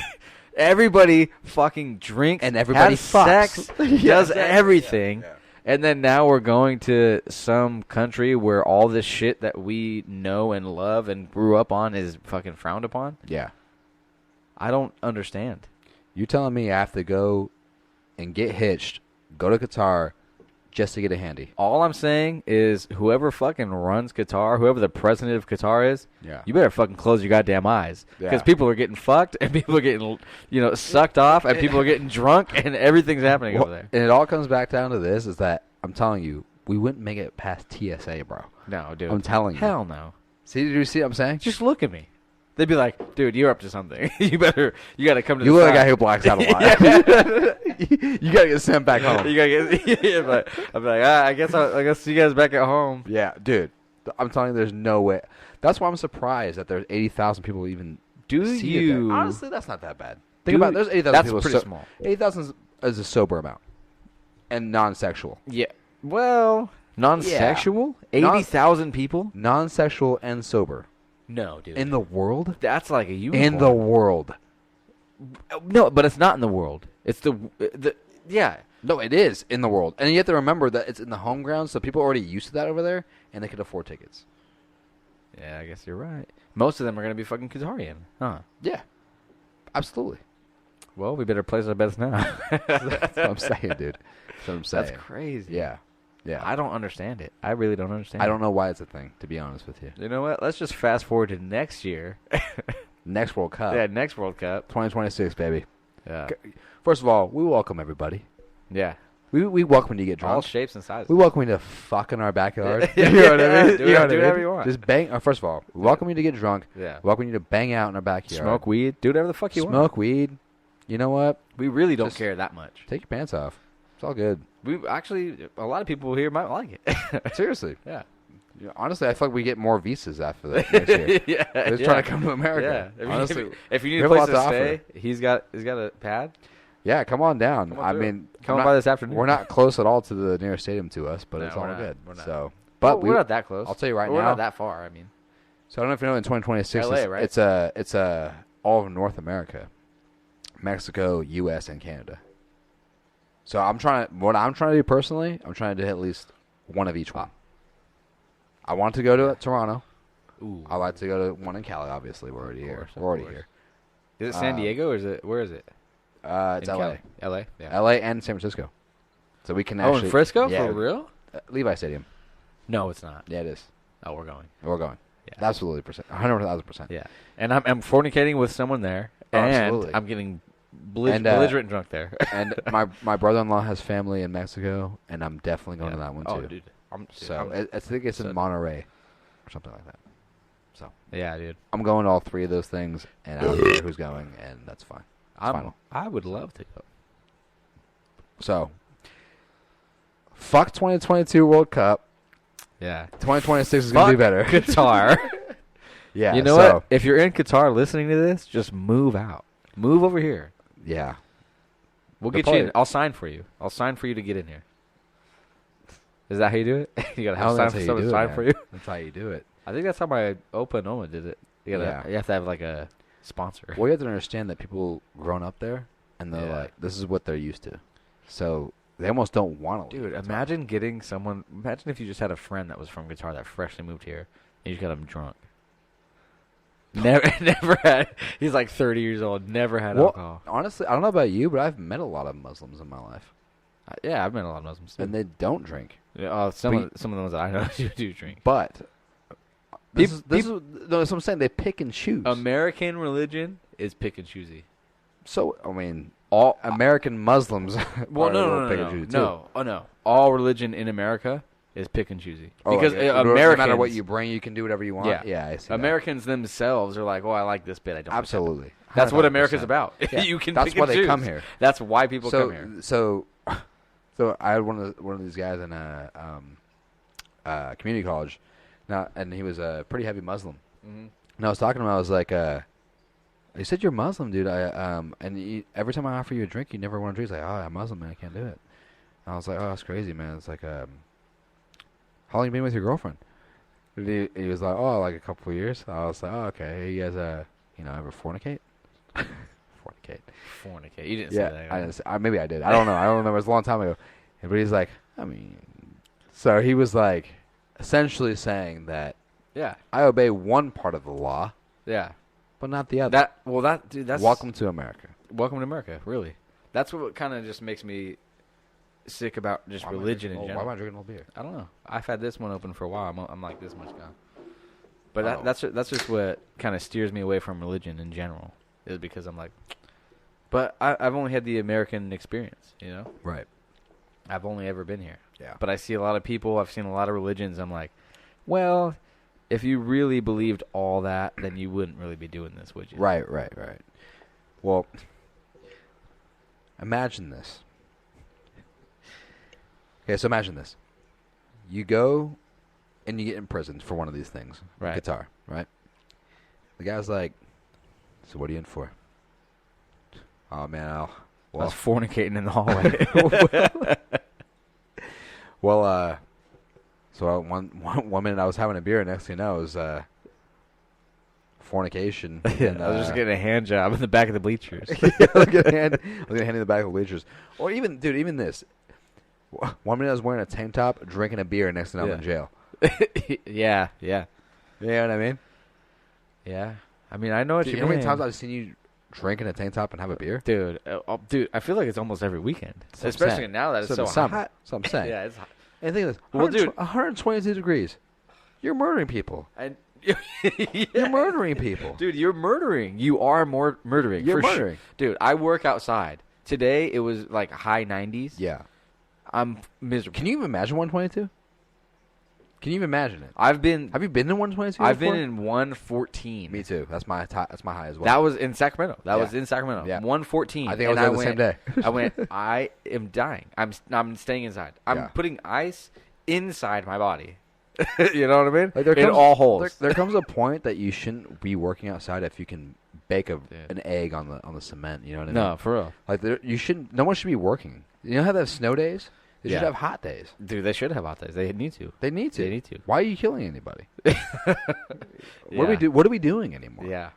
Everybody fucking drinks And everybody has fucks. sex, Yeah, does exactly. everything. Yeah. And then now we're going to some country where all this shit that we know and love and grew up on is fucking frowned upon. Yeah. I don't understand. You telling me I have to go and get hitched, go to Qatar, just to get a handy? All I'm saying is whoever fucking runs Qatar, whoever the president of Qatar is, Yeah. you better fucking close your goddamn eyes. Because Yeah. people are getting fucked and people are getting, sucked off and people are getting drunk and everything's happening over there. And it all comes back down to this: is that I'm telling you, we wouldn't make it past TSA, bro. No, dude. I'm telling you. Hell no. See, did you see what I'm saying? Just look at me. They'd be like, dude, you're up to something. you got to come to You the look like a side. guy who blacks out a lot. You gotta get sent back home. You gotta get, yeah, but I'm like, I guess see you guys back at home. Yeah, dude. I'm telling you, there's no way. That's why I'm surprised that there's 80,000 people even Do see it you? there. Honestly, that's not that bad. Think Do about it. There's 80,000 That's people. pretty small. 80,000 is a sober amount. And non-sexual. Yeah. Well, non-sexual? Non- 80,000 people? Non-sexual and sober. No, dude. In the world? That's like a unicorn. In the world. No, but it's not in the world. It's the yeah. No, it is in the world. And you have to remember that it's in the home ground, so people are already used to that over there, and they can afford tickets. Yeah, I guess you're right. Most of them are going to be fucking Qatarian. Huh. Yeah. Absolutely. Well, we better place our bets now. That's what I'm saying, dude. That's what I'm saying. That's crazy. Yeah. Yeah. I don't understand it. I really don't understand I don't know why it's a thing, to be honest with you. You know what? Let's just fast forward to next year. Next World Cup. Yeah, next World Cup. 2026, baby. Yeah. First of all, we welcome everybody. Yeah. We welcome when you get All drunk. shapes and sizes. We welcome you to fuck in our backyard. Yeah, You know what I mean? do You know it- what do I whatever mean? you want. Just bang. First of all, we welcome you to get drunk. Yeah. Welcome you to bang out in our backyard. Smoke weed. Do whatever the fuck you want. Smoke weed. You know what? We really don't Just- care that much. Take your pants off. It's all good. We actually, a lot of people here might like it. Seriously. Yeah. Yeah, honestly, I feel like we get more visas after that next year. yeah. They're just yeah. trying to come to America. Yeah. Honestly, If you we need a have a place lot to to stay, he's got a pad. yeah, come on down. Come on I through. mean, Come I'm on by not- this afternoon. We're not close at all to the nearest stadium to us, but No, it's we're all not. good. We're not. So, But but we're not that close. I'll tell you right We're now. not that far. I mean, So I don't know if you know in 2026, LA, right? it's a all of North America, Mexico, U.S., and Canada. So what I'm trying to do personally, I'm trying to do at least one of each one. I want to go to Toronto. ooh. I like to go to one in Cali. Obviously, we're already here. Of We're already course. here. Is it San Diego or is it? Where is it? It's In L.A. Cali? L.A. Yeah. L.A. and San Francisco. So we can Oh, actually. in Frisco yeah, for real? Levi Stadium. No, it's not. Yeah, it is. Oh, we're going. We're going. Yeah. Absolutely, 100,000%. Yeah. And I'm fornicating with someone there, and Absolutely. I'm getting And, belligerent drunk there. And my brother-in-law has family in Mexico, and I'm definitely going to that one too. Oh, dude. So I think it's in Monterey or something like that. So yeah, dude. I'm going to all three of those things, and I don't care who's going, and that's fine. It's final. I would love to go. So fuck 2022 World Cup. Yeah. 2026 is going to be better. Qatar. Yeah. You know so, what? If you're in Qatar listening to this, just move out. Move over here. Yeah. We'll They'll get you in. probably- I'll sign for you. I'll sign for you to get in here. Is that how you do it? You gotta I have don't sign think for that's how someone you to do it, sign for man. you. That's how you do it. I think that's how my Opa Noma did it. You have to have like a sponsor. Well, you have to understand that people grown up there, and they're Yeah. like, this is what they're used to. So they almost don't want to leave. Dude, imagine getting someone. Imagine if you just had a friend that was from Qatar that freshly moved here, and you just got them drunk. Never had. He's like 30 years old. Never had alcohol. Honestly, I don't know about you, but I've met a lot of Muslims in my life, Yeah, I've met a lot of Muslims too. and they don't drink. Yeah, some of the ones that I know do drink. But this is no, that's what I'm saying. They pick and choose. American religion is pick and choosy. So I mean, All American Muslims. well, are no, pick and choosy too. no. All religion in America is pick and choosy Because Americans, no matter what you bring, you can do whatever you want. Yeah, I see. Americans themselves are like, oh, I like this bit. I don't. Absolutely. That's what America's 100%. about. Yeah. You can. That's pick why and they choose. come here. That's why people come here. So I had one of these guys in a community college, now, and he was a pretty heavy Muslim. Mm-hmm. And I was talking to him. I was like, "He said you're Muslim, dude. Every time I offer you a drink, you never want to drink." He's like, "Oh, I'm Muslim, man. I can't do it." And I was like, "Oh, that's crazy, man." It's like, "How long you been with your girlfriend?" And he was like, "Oh, like a couple of years." I was like, "Oh, okay. You guys, ever fornicate?" Fornicate. You didn't Yeah, say that. I didn't say, maybe I did. I don't know. I don't remember. It was a long time ago. But he's like, I mean, so he was like, essentially saying that Yeah. I obey one part of the law, Yeah. but not the other. That's Welcome to America. Welcome to America. Really. That's what kind of just makes me sick about just religion in general. Why am I drinking all beer? I don't know. I've had this one open for a while. I'm like this much gone. But Oh. that's just what kind of steers me away from religion in general. Is because I'm like, but I've only had the American experience, you know. Right. I've only ever been here. Yeah. But I see a lot of people. I've seen a lot of religions. I'm like, well, if you really believed all that, then you wouldn't really be doing this, would you? Right. Well, imagine this. Okay, so imagine this. You go and you get imprisoned for one of these things. Right. Guitar, right? The guy's like, so what are you in for? Oh, man, I was fornicating in the hallway. So one minute I was having a beer, next thing you know, it was fornication. And, I was just getting a hand job in the back of the bleachers. I was getting a hand in the back of the bleachers. Or even this. 1 minute I was wearing a tank top, drinking a beer, next thing I'm in jail. Yeah. You know what I mean? Yeah. I mean, I know what you mean. How many times I've seen you drink in a tank top and have a beer? Dude, I feel like it's almost every weekend. Especially now that it's so summer. hot. That's what I'm saying. Yeah, it's hot. And think of this. Well, dude. 122 degrees. You're murdering people. And You're murdering people. Dude, you're murdering. You are murdering. You're for murdering. Dude, I work outside. Today, it was like high 90s. Yeah. I'm miserable. Can you even imagine 122? Can you even imagine it? Have you been in 122? I've been in 114. Me too. That's my high as well. That was in Sacramento. That was in Sacramento. Yeah. 114. I think I was there the same day. I went, I am dying. I'm staying inside. I'm putting ice inside my body. You know what I mean? Like in all holes. There comes a point that you shouldn't be working outside if you can bake an egg on the cement. You know what I mean? No, for real. Like you shouldn't. No one should be working. You know how they have snow days? They should have hot days. Dude, they should have hot days. They need to. They need to. They need to. Why are you killing anybody? What are we doing anymore? Yeah.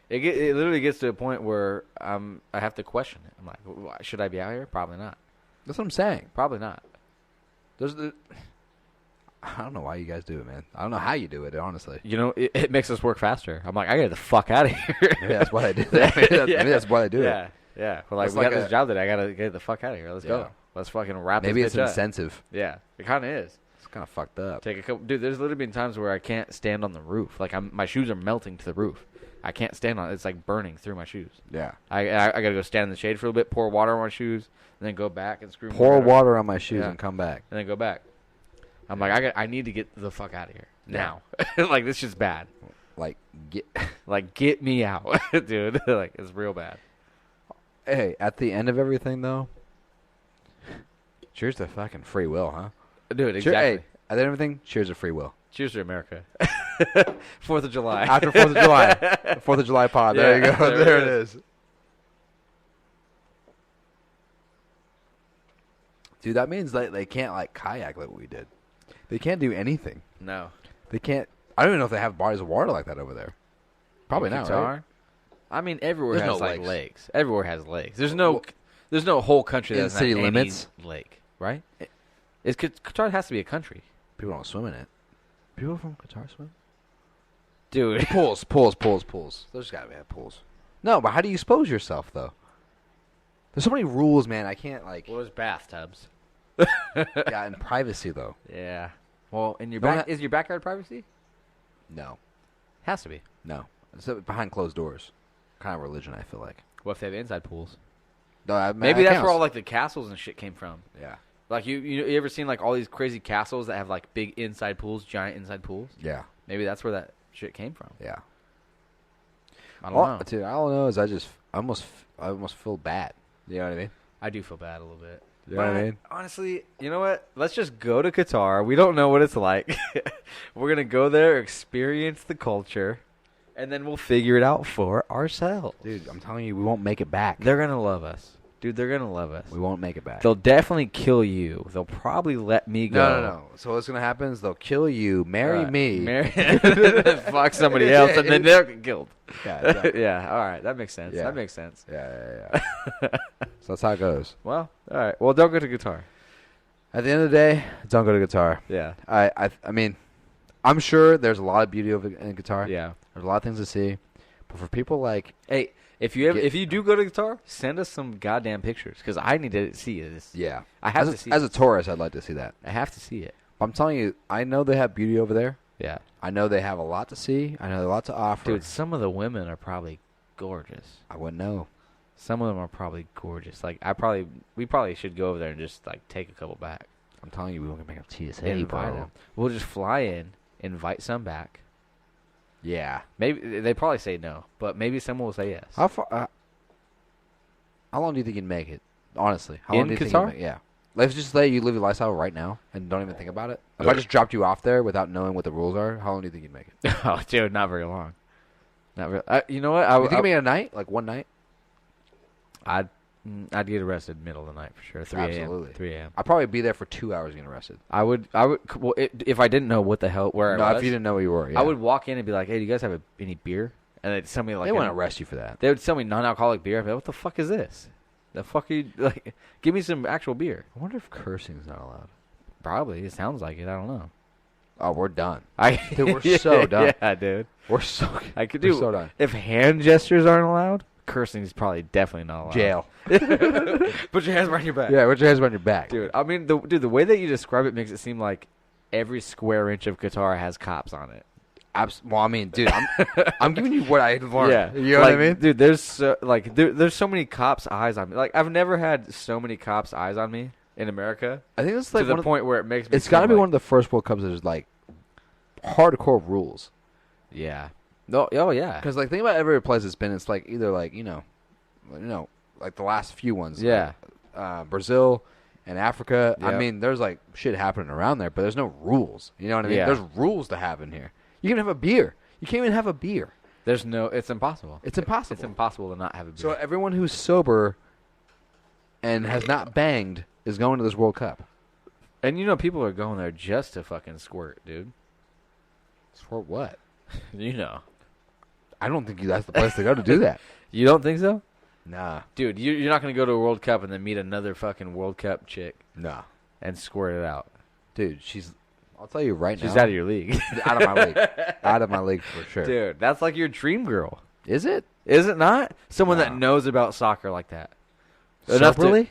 It literally gets to a point where I have to question it. I'm like, should I be out here? Probably not. That's what I'm saying. Probably not. I don't know why you guys do it, man. I don't know how you do it, honestly. You know, it makes us work faster. I'm like, I gotta get the fuck out of here. Maybe that's why I do that. Maybe that's why I do it. Yeah. Well, we got this job today. I gotta get the fuck out of here. Let's go. Let's fucking wrap Maybe this it's bitch up. incentive. Yeah, it kind of is. It's kind of fucked up. Take a couple. Dude, there's literally been times where I can't stand on the roof. Like my shoes are melting to the roof. I can't stand on it. It's like burning through my shoes. Yeah. I gotta go stand in the shade for a little bit, pour water on my shoes, and then go back and screw. Pour water on my shoes and come back. And then go back. I'm like, I need to get the fuck out of here now. Like, this is bad. Like, get me out, dude. Like, it's real bad. Hey, at the end of everything, though, cheers to fucking free will, huh? Dude, exactly. Hey, at the end of everything, cheers to free will. Cheers to America. 4th of July. After 4th of July. 4th of July pod. There you go. There it is. Dude, that means they can't, like, kayak like we did. They can't do anything. No. They can't. I don't even know if they have bodies of water like that over there. Probably not, right? I mean, everywhere There's has no like lakes. lakes. Everywhere has lakes. There's no whole country that in doesn't city have limits? any lake, right? Qatar has to be a country. People don't swim in it. People from Qatar swim? Dude. Pools. There's gotta be pools. No, but how do you expose yourself though? There's so many rules, man. I can't like. Well, there's bathtubs. Yeah, in privacy though. Yeah. Well, in your Don't back is your backyard privacy? No, Has to be. no. It's behind closed doors. Kind of religion, I feel like. What if they have inside pools? No, Maybe that that's where all counts. like the castles and shit came from. Yeah. Like you ever seen like all these crazy castles that have like big inside pools, giant inside pools? Yeah. Maybe that's where that shit came from. Yeah. I don't know. Dude, I don't know. Is I almost feel bad. You know what I mean? I do feel bad a little bit. You know what I mean? Honestly, you know what? Let's just go to Qatar. We don't know what it's like. We're going to go there, experience the culture, and then we'll figure it out for ourselves. Dude, I'm telling you, we won't make it back. They're going to love us. Dude, they're going to love us. We won't make it back. They'll definitely kill you. They'll probably let me go. No. So what's gonna happen is they'll kill you, marry me. Fuck somebody else, and then they'll get killed. Yeah, exactly. Yeah, all right. That makes sense. Yeah. That makes sense. Yeah. So that's how it goes. Well, all right. Well, don't go to Qatar. At the end of the day, don't go to Qatar. Yeah. I mean, I'm sure there's a lot of beauty in Qatar. Yeah. There's a lot of things to see, but for people like, Hey, if you do go to Qatar, send us some goddamn pictures because I need to see this. yeah, I have to see as it. a tourist, I'd like to see that. I have to see it. I'm telling you, I know they have beauty over there. Yeah. I know they have a lot to see. I know they have a lot to offer. Dude, some of the women are probably gorgeous. I wouldn't know. Some of them are probably gorgeous. Like we probably should go over there and just like take a couple back. I'm telling you, we won't make up TSA, Invite bro. them. We'll just fly in, invite some back. Yeah. Maybe they probably say no, but maybe someone will say yes. How far? How long do you think you'd make it? Honestly, how In long do you think Qatar? you'd make it? Yeah. Let's just say you live your lifestyle right now and don't even think about it. If I just dropped you off there without knowing what the rules are, how long do you think you'd make it? Oh, dude, not very long. Not very. You know what? You think you'd make it a night? Like one night? I'd get arrested middle of the night for sure. 3 a.m. Absolutely. 3 a.m. I'd probably be there for 2 hours getting arrested. I would. Well, if I didn't know what the hell where No, I was, if you didn't know where you were, yeah. I would walk in and be like, "Hey, do you guys have any beer?" And they'd tell me like, They wouldn't arrest you for that. They would tell me non-alcoholic beer. I'd be like, "What the fuck is this? The fuck are you like? Give me some actual beer." I wonder if cursing's not allowed. Probably. It sounds like it. I don't know. Oh, we're done. Dude, we're so done. Yeah, dude. We're so I could we're do. so done. If hand gestures aren't allowed, cursing is probably definitely not allowed. Jail. Put your hands behind your back. Yeah, put your hands behind your back. Dude, I mean, the way that you describe it makes it seem like every square inch of Qatar has cops on it. Well, I mean, dude, I'm giving you what I learned. Yeah, You know like, what I mean? Dude, there's so many cops' eyes on me. Like, I've never had so many cops' eyes on me in America I think it's to like the point where it makes me. It's got to be like, one of the first World Cups that is like hardcore rules. Yeah. No. Oh yeah. Because like think about every place it's been. It's like either like you know, like the last few ones. Yeah. Like, Brazil and Africa. I Yep. mean, there's like shit happening around there, but there's no rules. You know what I mean? Yeah. There's rules to have in here. You can have a beer. You can't even have a beer. There's no. It's impossible. It's impossible. It's impossible to not have a beer. So everyone who's sober and has not banged is going to this World Cup. and you know, people are going there just to fucking squirt, dude. For what? You know. I don't think that's the place to go to do that. You don't think so? Nah. Dude, you're not going to go to a World Cup and then meet another fucking World Cup chick Nah. and squirt it out. Dude, I'll tell you right now. She's out of your league. Out of my league. Out of my league for sure. Dude, that's like your dream girl. Is it? Is it not? Someone No. that knows about soccer like that. Soberly?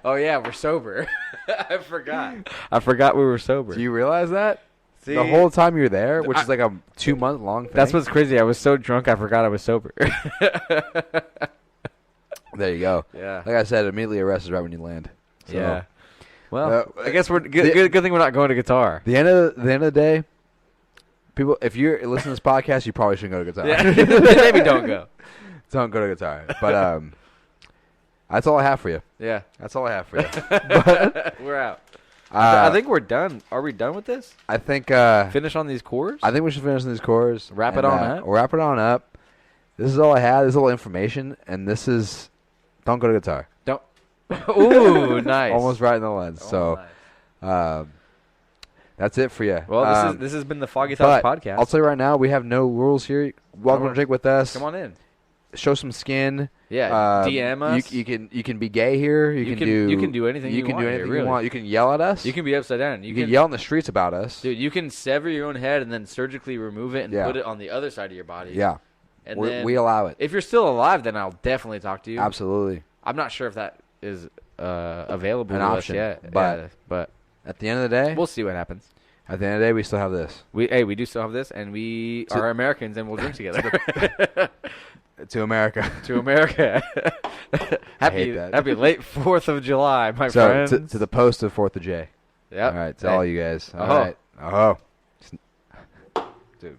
Oh, yeah, we're sober. I forgot we were sober. Do you realize that? See, The whole time you're there, which is like a 2-month long thing. that's what's crazy. I was so drunk, I forgot I was sober. There you go. Yeah. Like I said, immediately arrested right when you land. So, Yeah. Well, Uh, I guess we're good thing we're not going to Qatar. The end of the day, people, if you're listening to this podcast, you probably shouldn't go to Qatar. Yeah. Maybe don't go. Don't go to Qatar. But that's all I have for you. Yeah. That's all I have for you. We're out. I I think we're done. Are we done with this? I think Finish on these cores? I think we should finish these cores. Wrap it and, on up? Wrap it on up. This is all I had. This is all information, and this is don't go to Qatar. Don't. Ooh, nice. Almost right in the lens. Oh, So nice. that's it for you. Well, this has been the Foggy Thoughts but podcast. I'll tell you right now, we have no rules here. Welcome to drink with us. Come on in. Show some skin. Yeah, DM us. You can be gay here. You can do anything you can want do here, anything really. you want. You can yell at us. You can be upside down. You can yell in the streets about us. Dude, you can sever your own head and then surgically remove it and Yeah. put it on the other side of your body. Yeah. And then, we allow it. If you're still alive, then I'll definitely talk to you. Absolutely. I'm not sure if that is available An to option, us yet. but yeah, but at the end of the day, we'll see what happens. at the end of the day, we still have this. We do still have this, and we are Americans, and we'll drink together. To America. To America. hate that. Happy late 4th of July, my So friends. to the post of 4th of J. Yep. All right, to all you guys. All Oh. right. Oh. Dude.